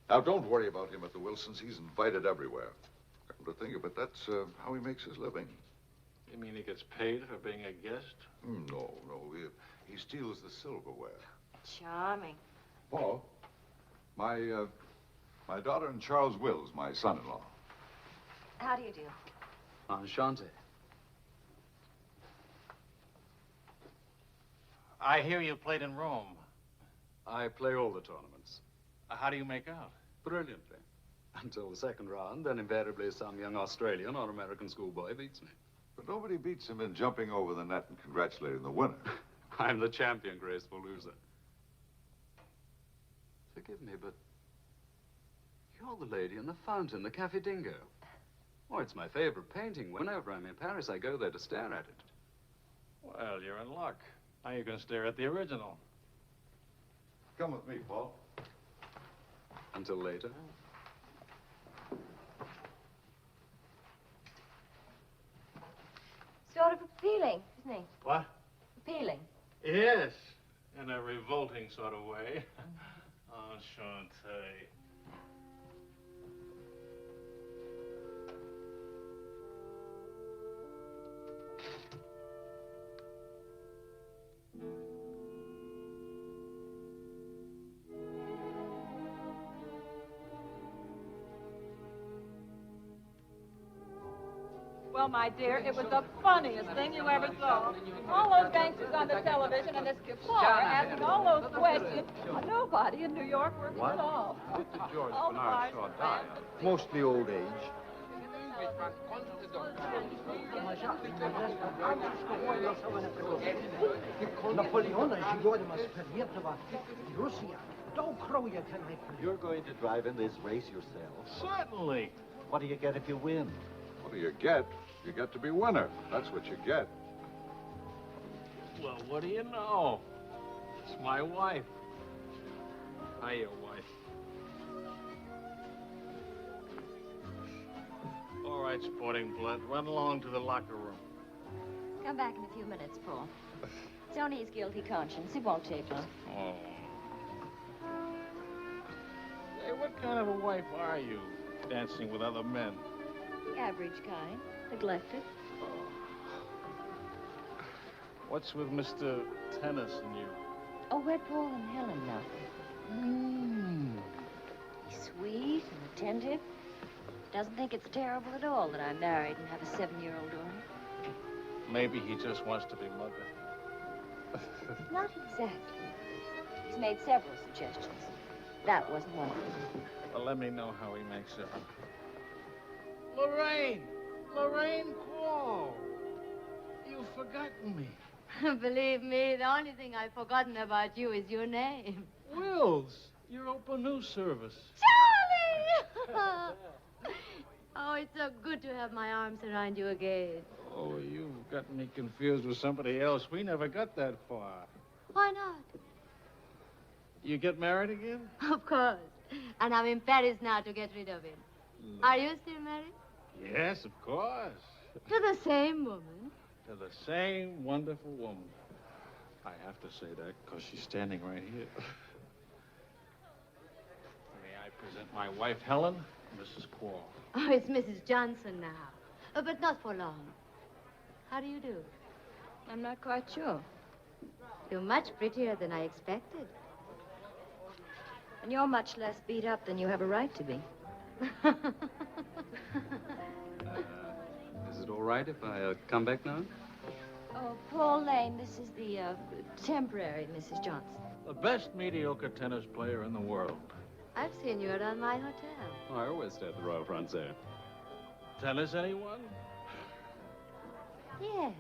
Now, don't worry about him at the Wilsons. He's invited everywhere. Come to think of it, that's how he makes his living. You mean he gets paid for being a guest? No. He steals the silverware. Charming. Paul, my daughter and Charles Wills, my son-in-law. How do you do? Enchanté. I hear you played in Rome. I play all the tournaments. How do you make out? Brilliantly. Until the second round, then invariably some young Australian or American schoolboy beats me. But nobody beats him in jumping over the net and congratulating the winner. I'm the champion, graceful loser. Forgive me, but you're the lady in the fountain, the Café Dhingo. Oh, it's my favorite painting. Whenever I'm in Paris, I go there to stare at it. Well, you're in luck. Now you can stare at the original. Come with me, Paul. Until later. Sort of appealing, isn't he? What? Appealing. Yes, in a revolting sort of way. Enchanté. Well, my dear, it was the funniest thing you ever saw. All those gangsters on the television and this car asking all those questions. Nobody in New York works at all. Mr. George Oh, Bernard Shaw died. Mostly old age. You're going to drive in this race yourself? Certainly. What do you get if you win? What do you get? You get to be winner. That's what you get. Well, what do you know? It's my wife. Hiya, wife. All right, sporting blood, run along to the locker room. Come back in a few minutes, Paul. It's only his guilty conscience. It won't take long. Oh. Hey, what kind of a wife are you, dancing with other men? The average kind. Neglected. What's with Mr. Tennis and you? Oh, we're Paul and Helen now. He's sweet and attentive. Doesn't think it's terrible at all that I'm married and have a 7-year-old daughter. Maybe he just wants to be mother. Not exactly. He's made several suggestions. That wasn't one of them. Well, let me know how he makes it. Lorraine! Lorraine Quall! You've forgotten me. Believe me, the only thing I've forgotten about you is your name. Wills, your open news service. Charlie! Oh, it's so good to have my arms around you again. Oh, you've got me confused with somebody else. We never got that far. Why not? You get married again? Of course. And I'm in Paris now to get rid of him. Are you still married? Yes, of course. To the same woman? To the same wonderful woman. I have to say that because she's standing right here. May I present my wife, Helen, Mrs. Quall. Oh, it's Mrs. Johnson now. But not for long. How do you do? I'm not quite sure. You're much prettier than I expected. And you're much less beat up than you have a right to be. Is it all right if I come back now? Oh, Paul Lane, this is the temporary Mrs. Johnson. The best mediocre tennis player in the world. I've seen you around my hotel. Oh, I always stay at the Royal Francais. Tennis, anyone? Yes.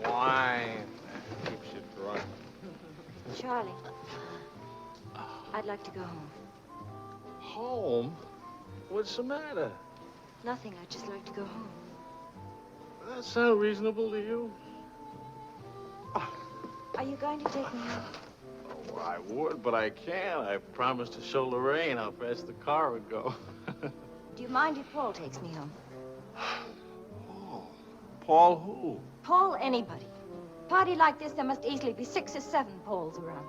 wine. Keeps you drunk. Charlie, I'd like to go home. Home? What's the matter? Nothing. I'd just like to go home. That sound reasonable to you? Are you going to take me home? Oh, I would, but I can't. I promised to show Lorraine how fast the car would go. Do you mind if Paul takes me home? Paul who? Paul anybody. Party like this, there must easily be 6 or 7 Pauls around.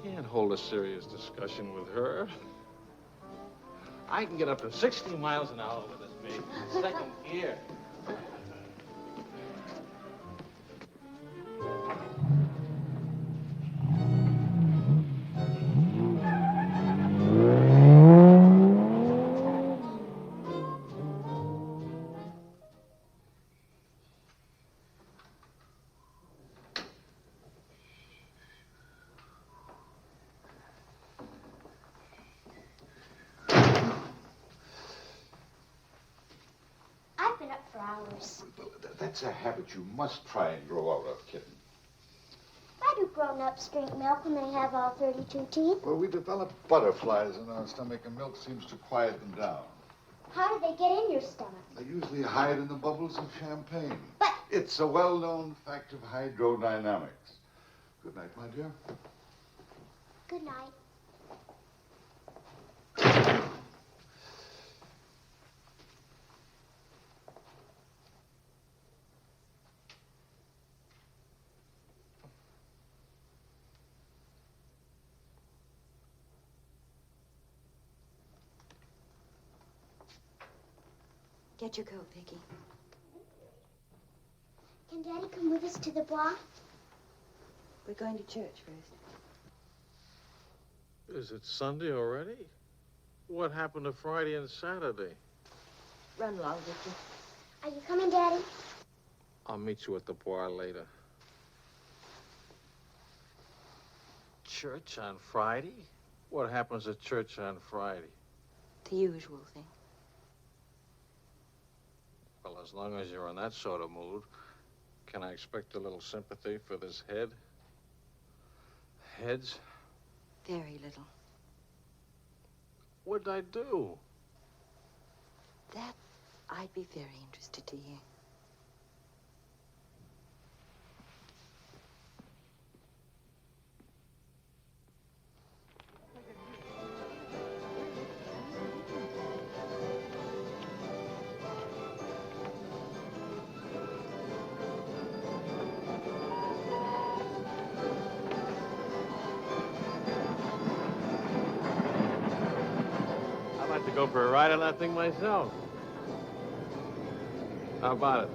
You can't hold a serious discussion with her. I can get up to 60 miles an hour with this baby. Second gear. I've been up for hours. That's a habit you must try and grow out of, kitten. Why do grown-ups drink milk when they have all 32 teeth? Well, we develop butterflies in our stomach, and milk seems to quiet them down. How do they get in your stomach? They usually hide in the bubbles of champagne. But it's a well-known fact of hydrodynamics. Good night, my dear. Good night. Get your coat, Vicky. Can Daddy come with us to the Bois? We're going to church first. Is it Sunday already? What happened to Friday and Saturday? Run along, Vicky. Are you coming, Daddy? I'll meet you at the bar later. Church on Friday? What happens at church on Friday? The usual thing. Well, as long as you're in that sort of mood, can I expect a little sympathy for this head? Heads? Very little. What'd I do? That I'd be very interested to hear. I'd like to go for a ride on that thing myself. How about it?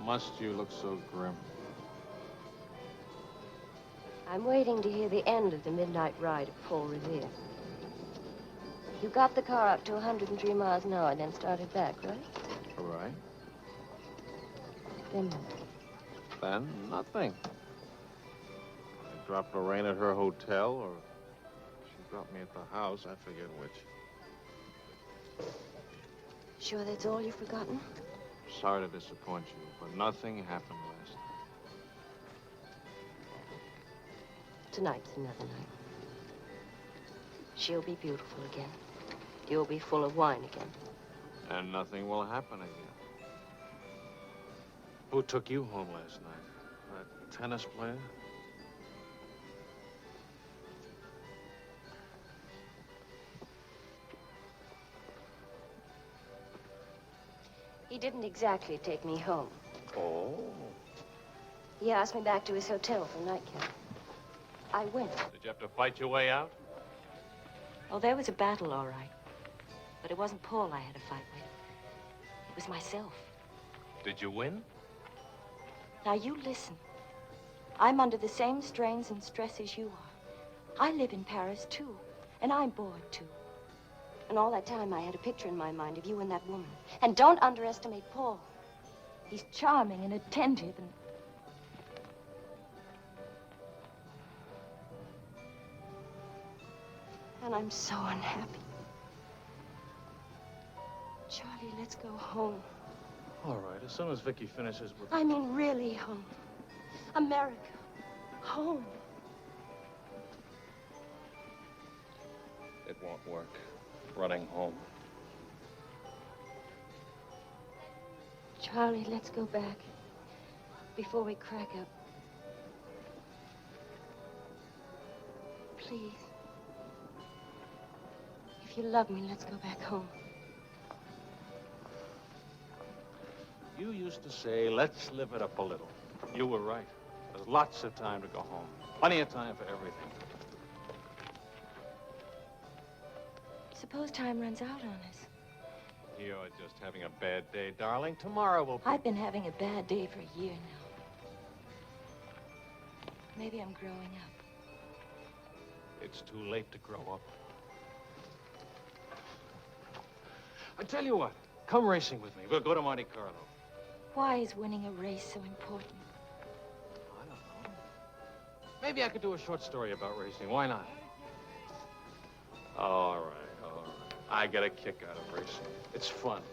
Must you look so grim? I'm waiting to hear the end of the midnight ride of Paul Revere. You got the car up to 103 miles an hour, then started back, right? All right. Then what? Then nothing. I dropped Lorraine at her hotel, or she dropped me at the house. I forget which. Sure that's all you've forgotten? Sorry to disappoint you, but nothing happened last night. Tonight's another night. She'll be beautiful again. You'll be full of wine again. And nothing will happen again. Who took you home last night? That tennis player? He didn't exactly take me home. Oh. He asked me back to his hotel for nightcap. I went. Did you have to fight your way out? Oh, there was a battle, all right. But it wasn't Paul I had to fight with. It was myself. Did you win? Now, you listen. I'm under the same strains and stress as you are. I live in Paris, too. And I'm bored, too. And all that time, I had a picture in my mind of you and that woman. And don't underestimate Paul. He's charming and attentive and... And I'm so unhappy. Charlie, let's go home. All right, as soon as Vicky finishes with... I mean, really home. America. Home. It won't work. Running home. Charlie, let's go back. Before we crack up. Please. If you love me, let's go back home. You used to say, let's live it up a little. You were right. There's lots of time to go home. Plenty of time for everything. Suppose time runs out on us. You're just having a bad day, darling. Tomorrow will... I've been having a bad day for a year now. Maybe I'm growing up. It's too late to grow up. I tell you what, come racing with me. We'll go to Monte Carlo. Why is winning a race so important? I don't know. Maybe I could do a short story about racing. Why not? All right, all right. I get a kick out of racing. It's fun.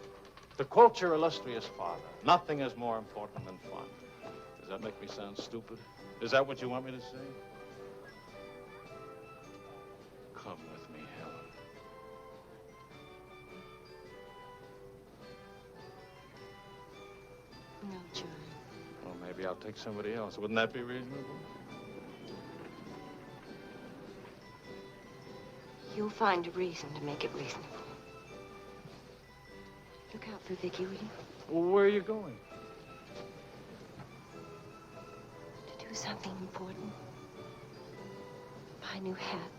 To quote your illustrious father, nothing is more important than fun. Does that make me sound stupid? Is that what you want me to say? Come with me, Helen. No, Charlie. Well, maybe I'll take somebody else. Wouldn't that be reasonable? You'll find a reason to make it reasonable. Look out for Vicky, will you? Well, where are you going? To do something important. Buy a new hat.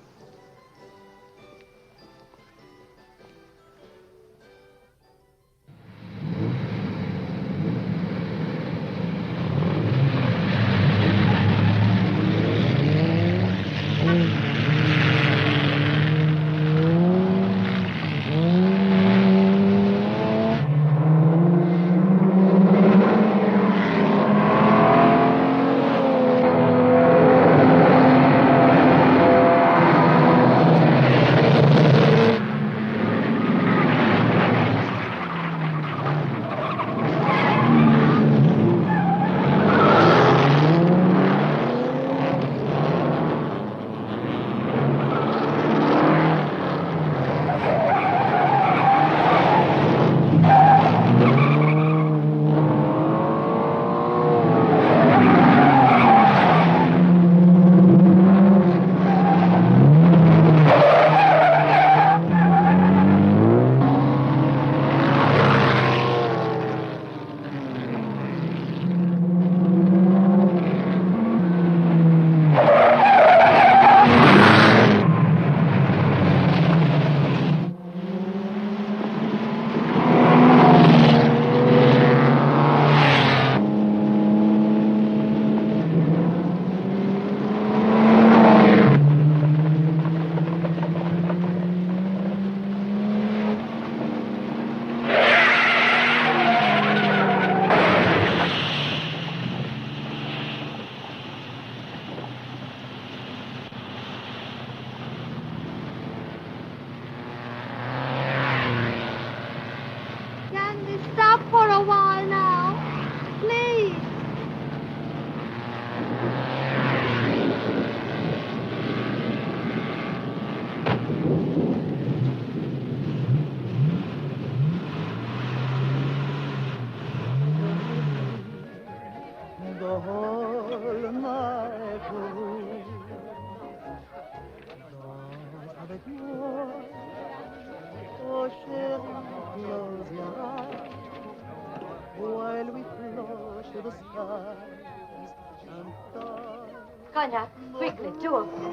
Cognac, quickly, 2 of them.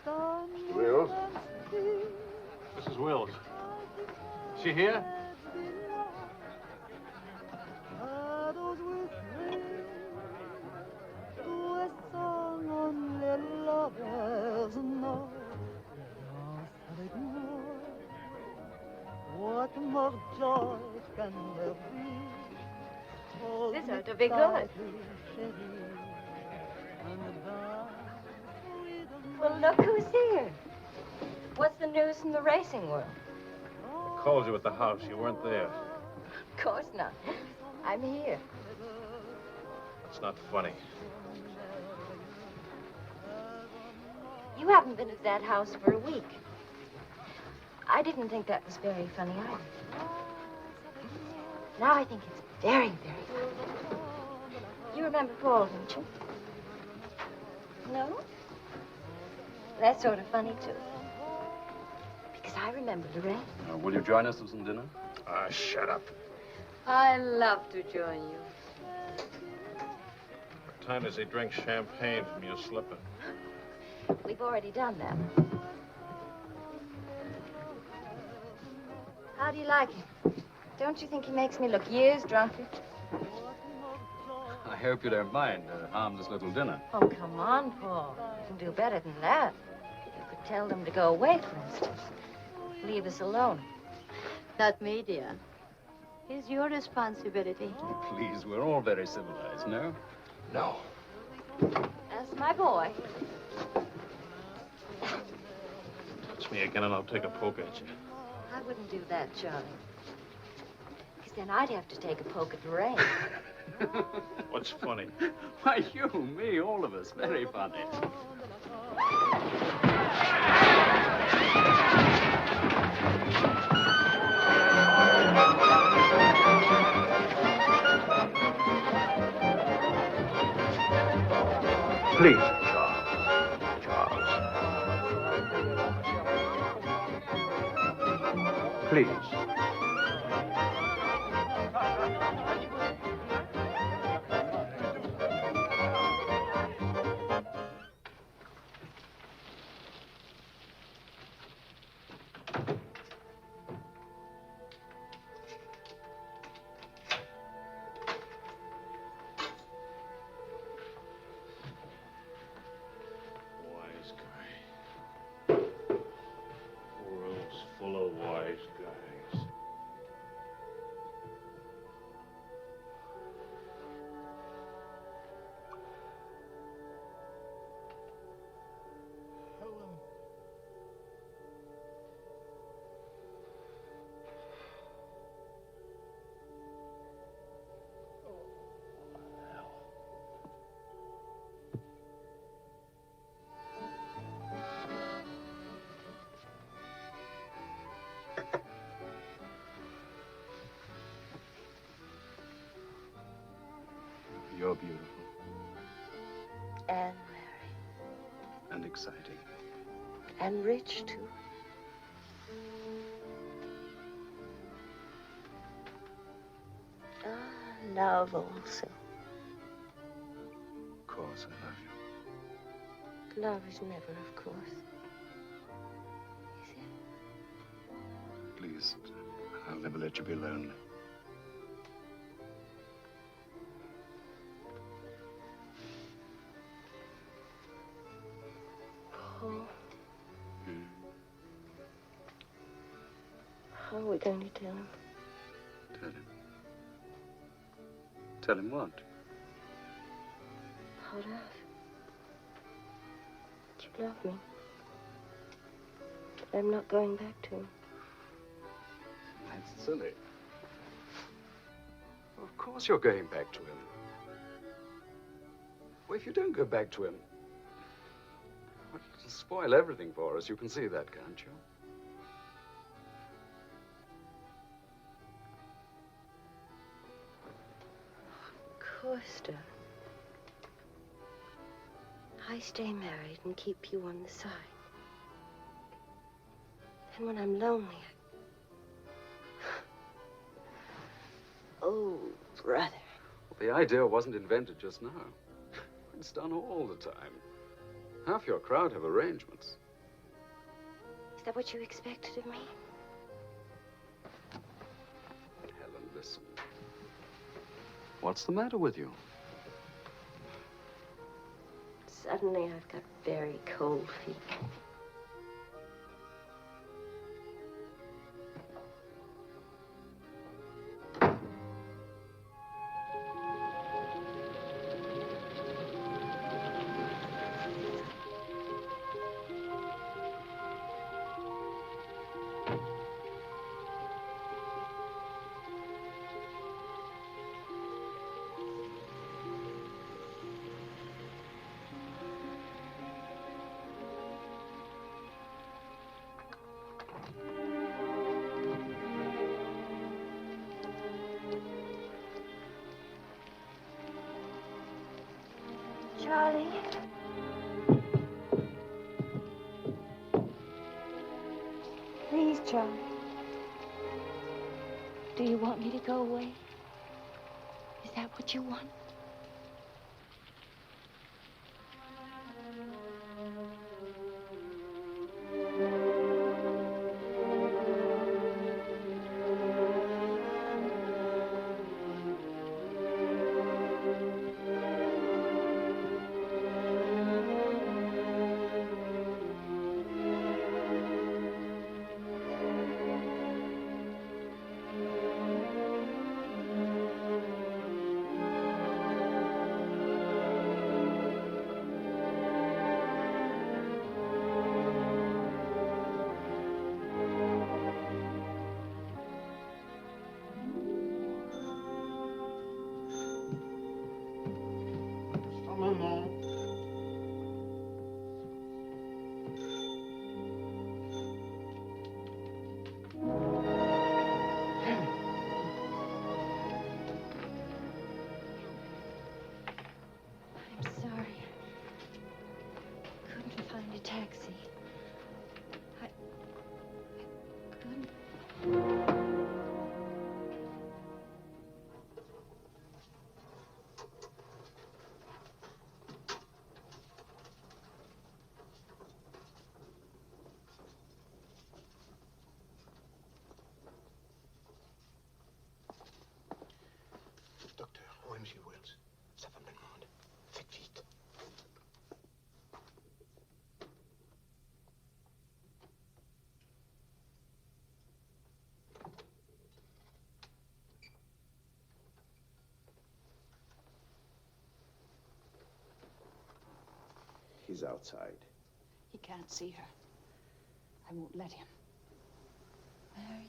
Mr. Wills? Mrs. Wills. Is she here? What more joy can there be? This ought to be good. And the freedom Well, look who's here. What's the news from the racing world? I called you at the house. You weren't there. Of course not. I'm here. It's not funny. You haven't been at that house for a week. I didn't think that was very funny either. Now I think it's very, very funny. You remember Paul, don't you? No? That's sort of funny, too. Because I remember Lorraine. Will you join us for some dinner? Ah, shut up. I love to join you. What time does he drink champagne from your slipper? We've already done that. How do you like him? Don't you think he makes me look years drunker? I hope you don't mind a harmless little dinner. Oh, come on, Paul. You can do better than that. You could tell them to go away, for instance. Leave us alone. Not me, dear. It's your responsibility. Please, we're all very civilized, no? No. That's my boy. Touch me again and I'll take a poke at you. I wouldn't do that, Charlie. Because then I'd have to take a poke at Lorraine. What's funny? Why, you, me, all of us. Very funny. Please, Please. Wise guy. World's full of wise guys. Helen. You're beautiful And and exciting. and rich, too. Love also. Of course, I love you. Love is never, of course. Please, I'll never let you be lonely. Paul. How are we going to tell him? Tell him. Tell him what? How to ask? You love me. But I'm not going back to him. That's silly. Of course you're going back to him. Well, if you don't go back to him, well, it'll spoil everything for us. You can see that, can't you? Of course, darling. I stay married and keep you on the side. And when I'm lonely, Oh, brother. Well, the idea wasn't invented just now. It's done all the time. Half your crowd have arrangements. Is that what you expected of me? Helen, listen. What's the matter with you? Suddenly, I've got very cold feet. Charlie. Please, Charlie. Do you want me to go away? Is that what you want? Taxi. I couldn't. Docteur, OMG Wells, sa femme me demande. Faites vite. He's outside. He can't see her. I won't let him. Marion.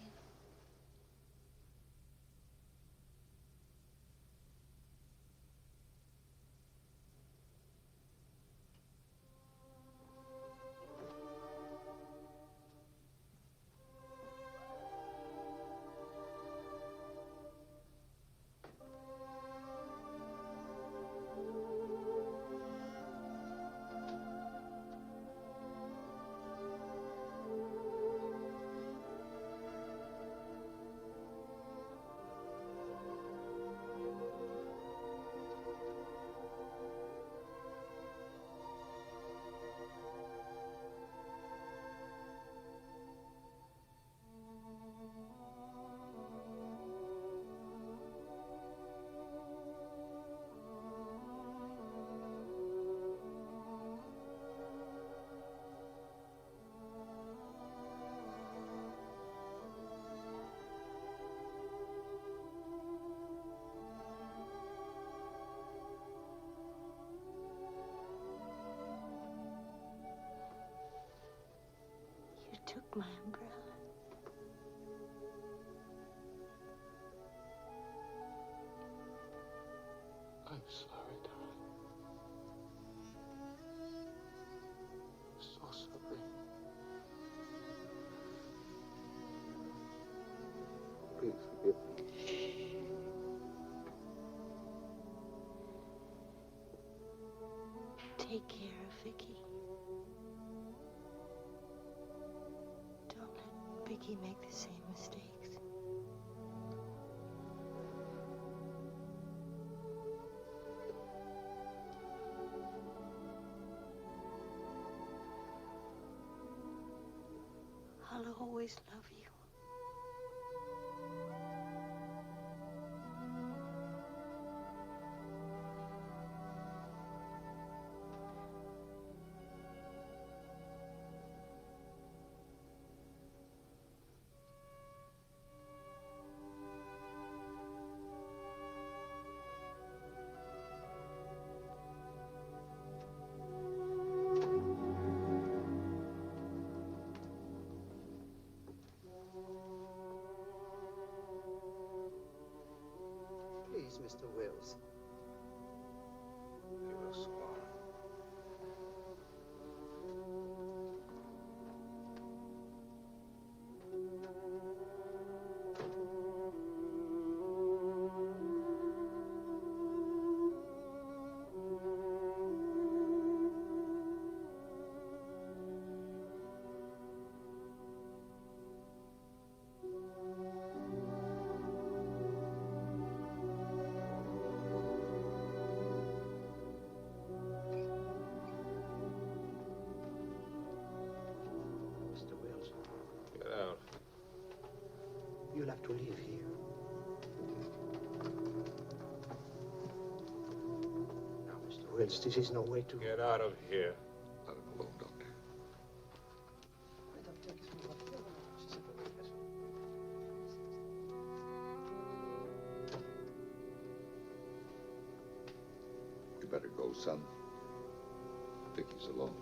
You took my umbrella. I'm sorry, darling. So sorry. Please forgive me. Take care of Vicky. Don't let Vicky make the same mistakes. I'll always love you. have to live here. Now, Mr. Wells, this is no way to... Get out of here. Let him alone, Doctor. You better go, son. Vicky's alone.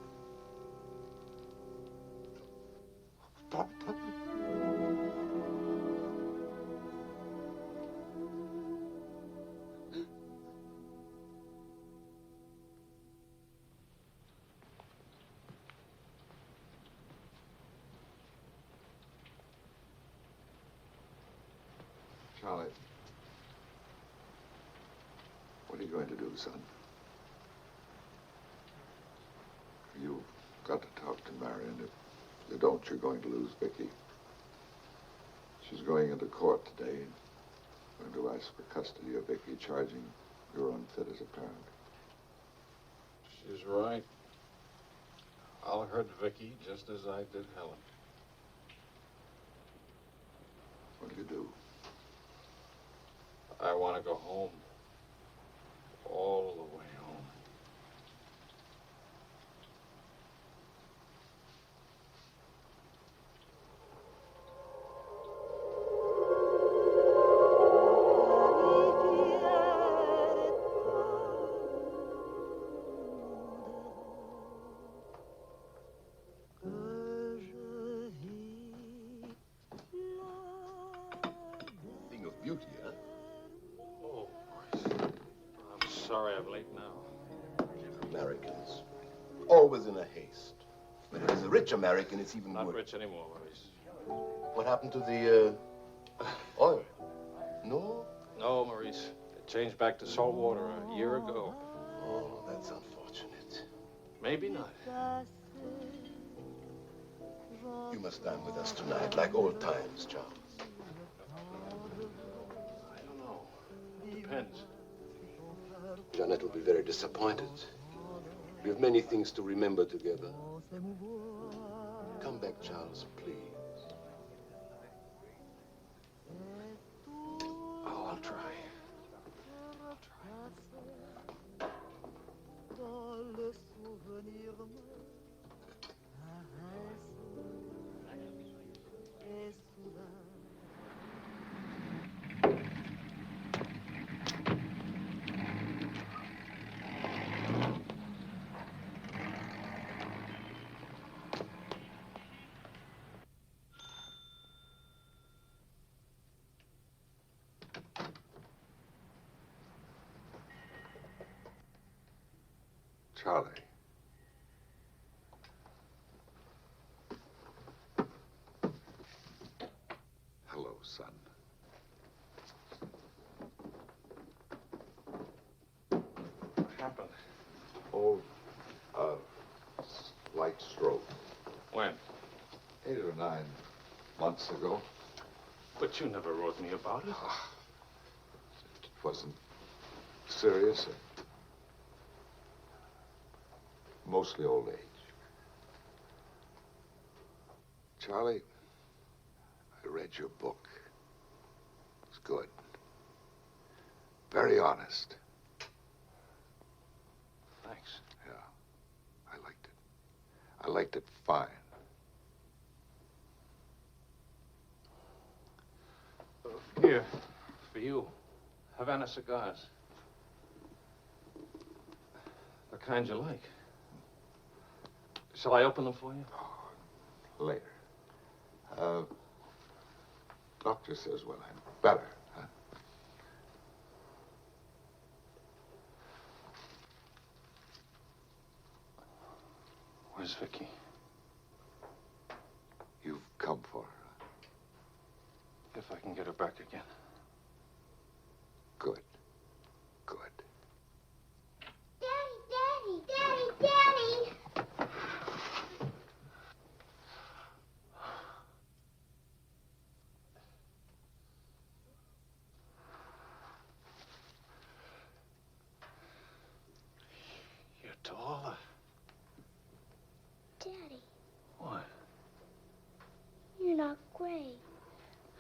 Charlie, what are you going to do, son? You've got to talk to Marion. If you don't, you're going to lose Vicky. She's going into court today and going to ask for custody of Vicky, charging you're unfit as a parent. She's right. I'll hurt Vicky just as I did Helen. What do you do? I want to go home. All the way home. Thing of beauty, huh? Oh, I'm sorry I'm late now. Americans. Always in a haste. When it is a rich American, it's even Not worse. rich anymore, Maurice. What happened to the, oil? No? No, Maurice. It changed back to salt water a year ago. Oh, that's unfortunate. Maybe not. You must dine with us tonight, like old times, Charles. I don't know. Depends. Janet will be very disappointed. We have many things to remember together. Come back, Charles, please. Oh, I'll try. Charlie. Hello, son. What happened? Oh, slight stroke. When? 8 or 9 months ago. But you never wrote me about it. It wasn't serious. Mostly old age. Charlie, I read your book. It's good. Very honest. Thanks. Yeah, I liked it. I liked it fine. Here, for you. Havana cigars. The kind you like. Shall I open them for you? Later. Doctor says, well, I'm better, huh? Where's Vicky? You've come for her. If I can get her back again. Good. Good. Daddy, Daddy, Daddy, Daddy! You're taller. Daddy, What? you're not gray.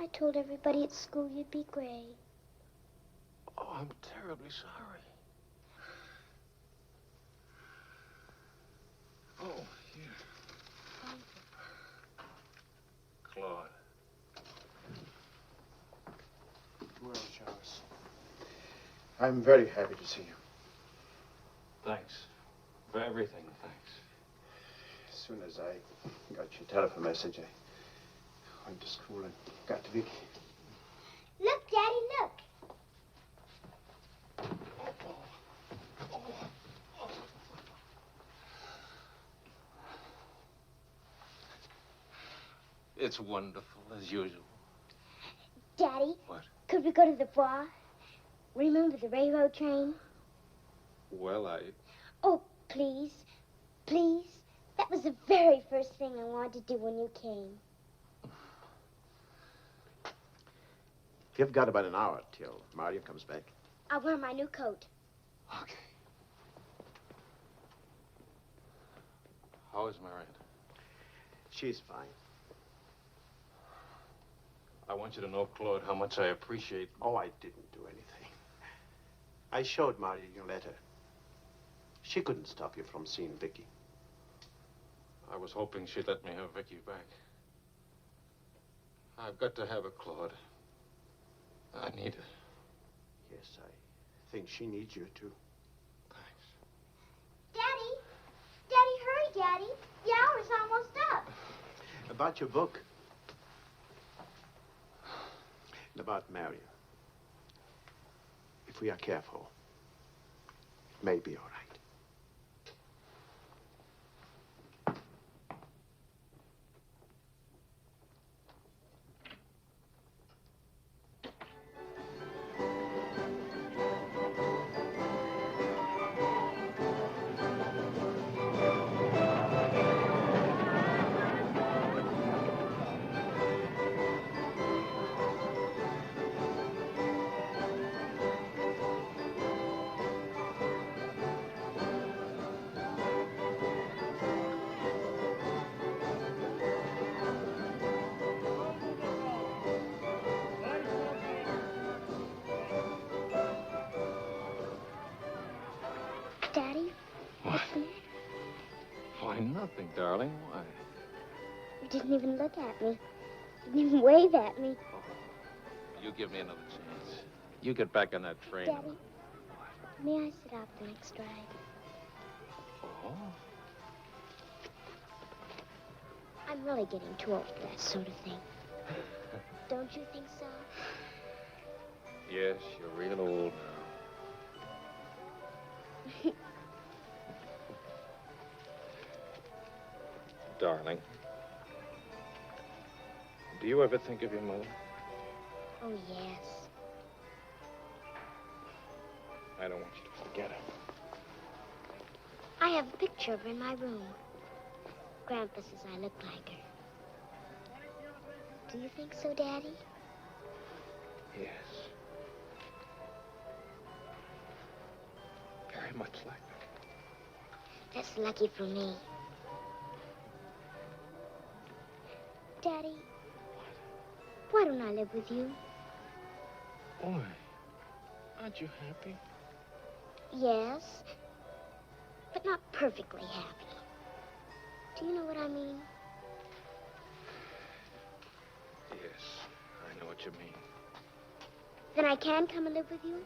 I told everybody at school you'd be gray. Oh, I'm terribly sorry. Oh, here. Claude. Well, Charles, I'm very happy to see you. Thanks. For everything, thanks. As soon as I got your telephone message, I went to school and got to Vicky. Look, Daddy, look. It's wonderful, as usual. Daddy. What? Could we go to the bar? Remember the railroad train? Well, Oh, please. Please. That was the very first thing I wanted to do when you came. You've got about an hour till Marion comes back. I'll wear my new coat. Okay. How is Marion? She's fine. I want you to know, Claude, how much I appreciate... Oh, I didn't do anything. I showed Marion your letter. She couldn't stop you from seeing Vicky. I was hoping she'd let me have Vicky back. I've got to have her, Claude. I need her. Yes, I think she needs you, too. Daddy. Daddy, hurry, Daddy. The hour's almost up. About your book. And about Marion. If we are careful, it may be all right. Daddy? What? Why, nothing, darling. Why? You didn't even look at me. You didn't even wave at me. You give me another chance. You get back on that train. Daddy, may I sit out the next ride? Oh? I'm really getting too old for that sort of thing. Don't you think so? Yes, you're real old now. Darling, do you ever think of your mother? Oh, yes. I don't want you to forget her. I have a picture of her in my room. Grandpa says I look like her. Do you think so, Daddy? Yes. Very much like her. That's lucky for me. Daddy, why don't I live with you? Boy, aren't you happy? Yes, but not perfectly happy. Do you know what I mean? Yes, I know what you mean. Then I can come and live with you?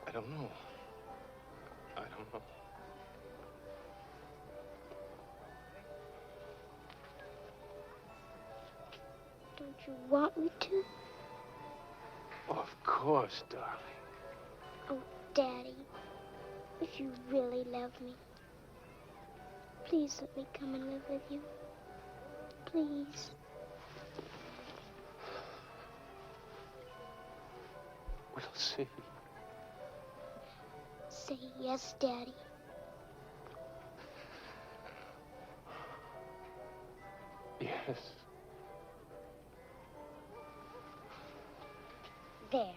I don't know. I don't know. Don't you want me to? Of course, darling. Oh, Daddy, if you really love me, please let me come and live with you. Please. We'll see. Say yes, Daddy. Yes. There.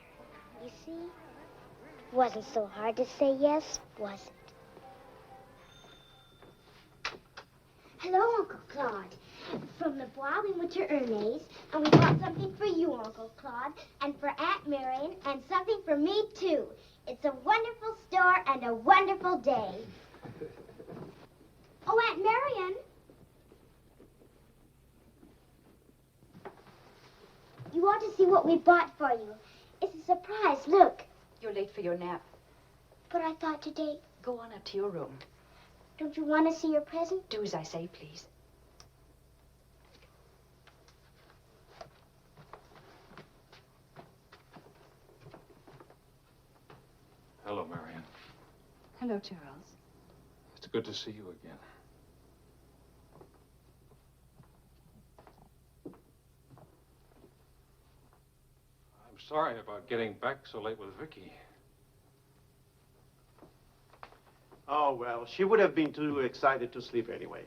You see? Wasn't so hard to say yes, was it? Hello, Uncle Claude. From the Bois, we went to Ernest, and we bought something for you, Uncle Claude, and for Aunt Marion, and something for me, too. It's a wonderful store and a wonderful day. Oh, Aunt Marion. You ought to see what we bought for you. It's a surprise, look. You're late for your nap. But I thought today... Go on up to your room. Don't you want to see your present? Do as I say, please. Hello, Marion. Hello, Charles. It's good to see you again. I'm sorry about getting back so late with Vicky. Oh, well, she would have been too excited to sleep anyway.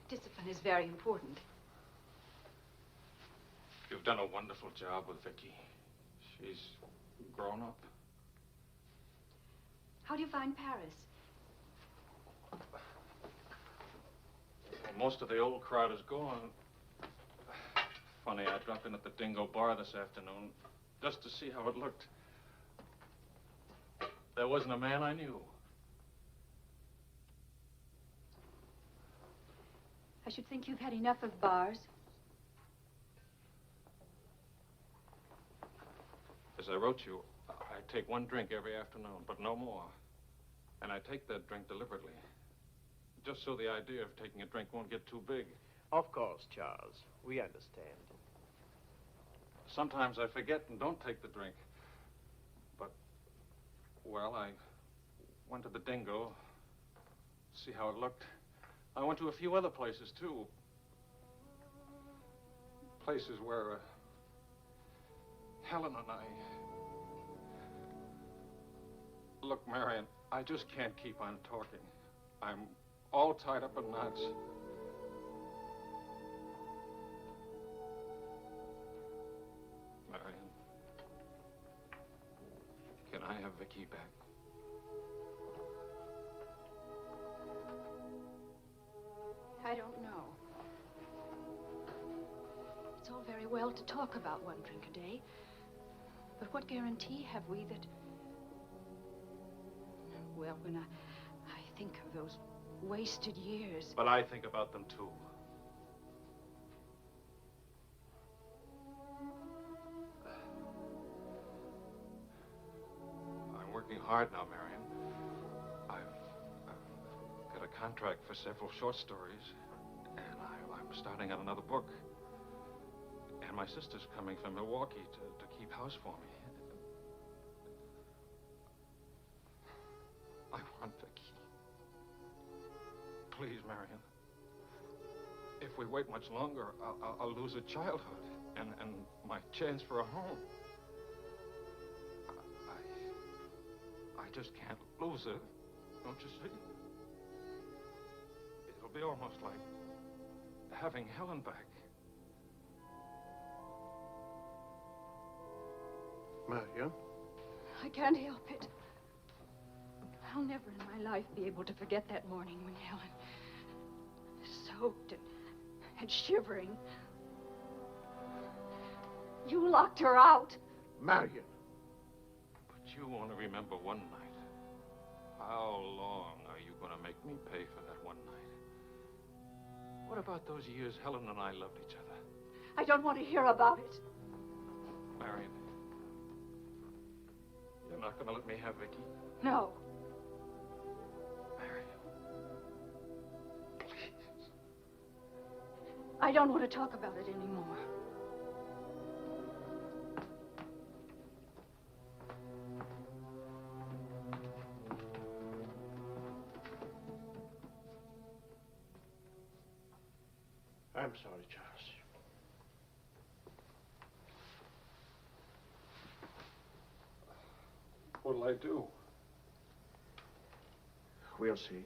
Discipline is very important. You've done a wonderful job with Vicky. She's grown up. How do you find Paris? Well, most of the old crowd is gone. Funny, I dropped in at the Dhingo bar this afternoon just to see how it looked. There wasn't a man I knew. I should think you've had enough of bars. As I wrote you, I take one drink every afternoon, but no more. And I take that drink deliberately, just so the idea of taking a drink won't get too big. Of course, Charles. We understand. Sometimes I forget and don't take the drink. But, well, I went to the Dhingo, see how it looked. I went to a few other places, too. Places where Helen and I... Look, Marion, I just can't keep on talking. I'm all tied up in knots. Marion, can I have Vicky back? I don't know. It's all very well to talk about one drink a day, but what guarantee have we that... Well, when I think of those wasted years... But I think about them, too. I'm working hard now, Marion. I've got a contract for several short stories, and I'm starting on another book. And my sister's coming from Milwaukee to keep house for me. I want Vicky. Please, Marion. If we wait much longer, I'll lose a childhood and my chance for a home. I just can't lose her. Don't you see? It'll be almost like having Helen back. Marion? I can't help it. I'll never in my life be able to forget that morning when Helen, soaked and shivering, you locked her out. Marion. But you want to remember one night. How long are you going to make me pay for that one night? What about those years Helen and I loved each other? I don't want to hear about it. Marion, you're not going to let me have Vicky? No. I don't want to talk about it anymore. I'm sorry, Charles. What'll I do? We'll see.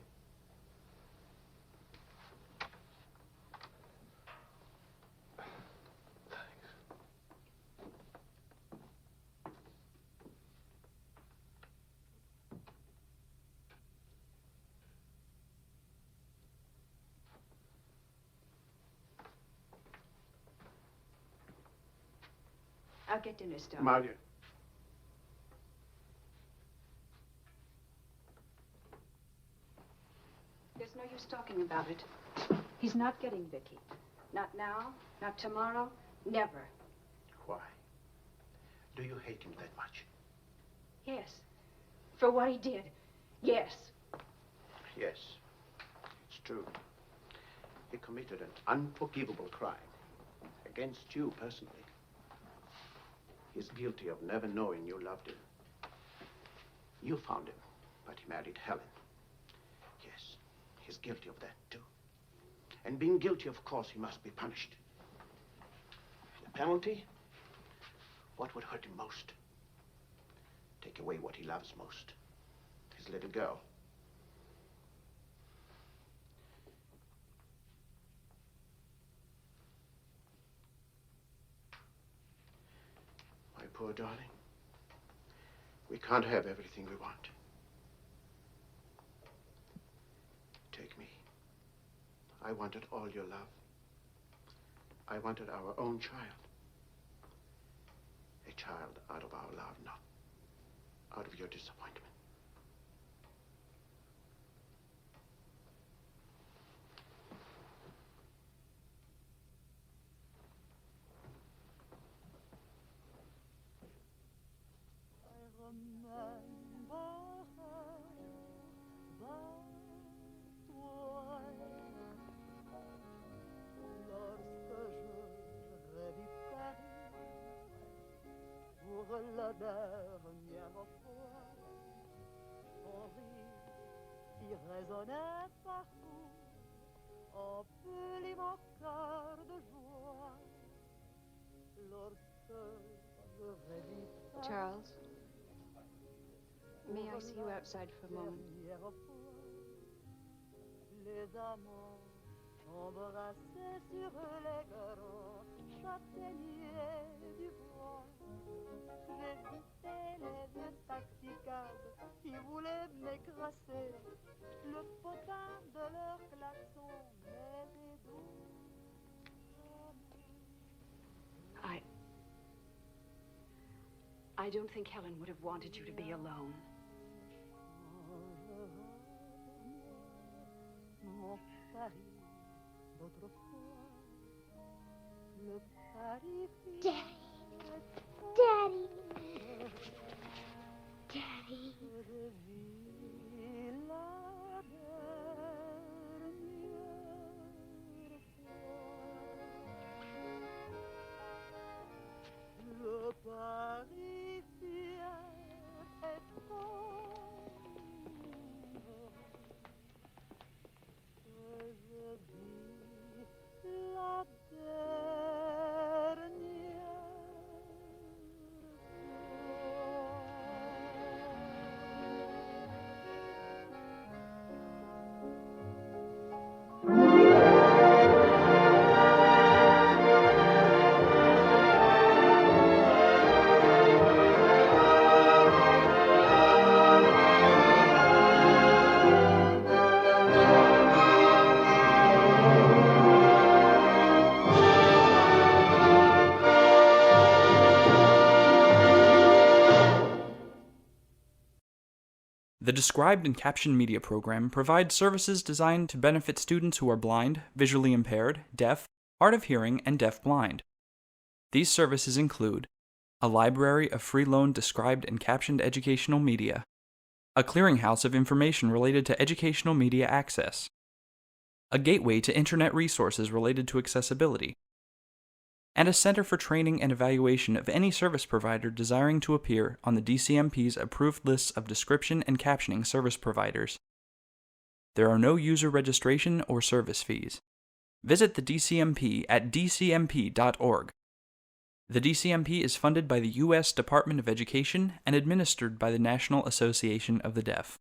I'll get dinner started. Marion. There's no use talking about it. He's not getting Vicky. Not now, not tomorrow, never. Why? Do you hate him that much? Yes. For what he did. Yes. Yes, it's true. He committed an unforgivable crime against you personally. He's guilty of never knowing you loved him. You found him, but he married Helen. Yes, he's guilty of that too. And being guilty, of course, he must be punished. The penalty? What would hurt him most? Take away what he loves most. His little girl. My poor darling. We can't have everything we want. Take me. I wanted all your love. I wanted our own child. A child out of our love, not out of your disappointment. La dernière fois, son rire qui résonnait partout emplit mon cœur de joie. Lorsque je revis Charles, may I see you outside for a moment? Les amants embrassés sur les grands châtaigniers du bois. J'évitais les vieux taxicabs qui voulaient m'écraser. Le potin de leur klaxon m'était doux. I don't think Helen would have wanted you to be alone. Mon Paris d'autrefois, le Paris Daddy. Daddy. Daddy. Le Paris fier et sombre, que je vis la dernière. The Described and Captioned Media program provides services designed to benefit students who are blind, visually impaired, deaf, hard of hearing, and deaf-blind. These services include a library of free-loaned described and captioned educational media, a clearinghouse of information related to educational media access, a gateway to internet resources related to accessibility, and a center for training and evaluation of any service provider desiring to appear on the DCMP's approved lists of description and captioning service providers. There are no user registration or service fees. Visit the DCMP at dcmp.org. The DCMP is funded by the U.S. Department of Education and administered by the National Association of the Deaf.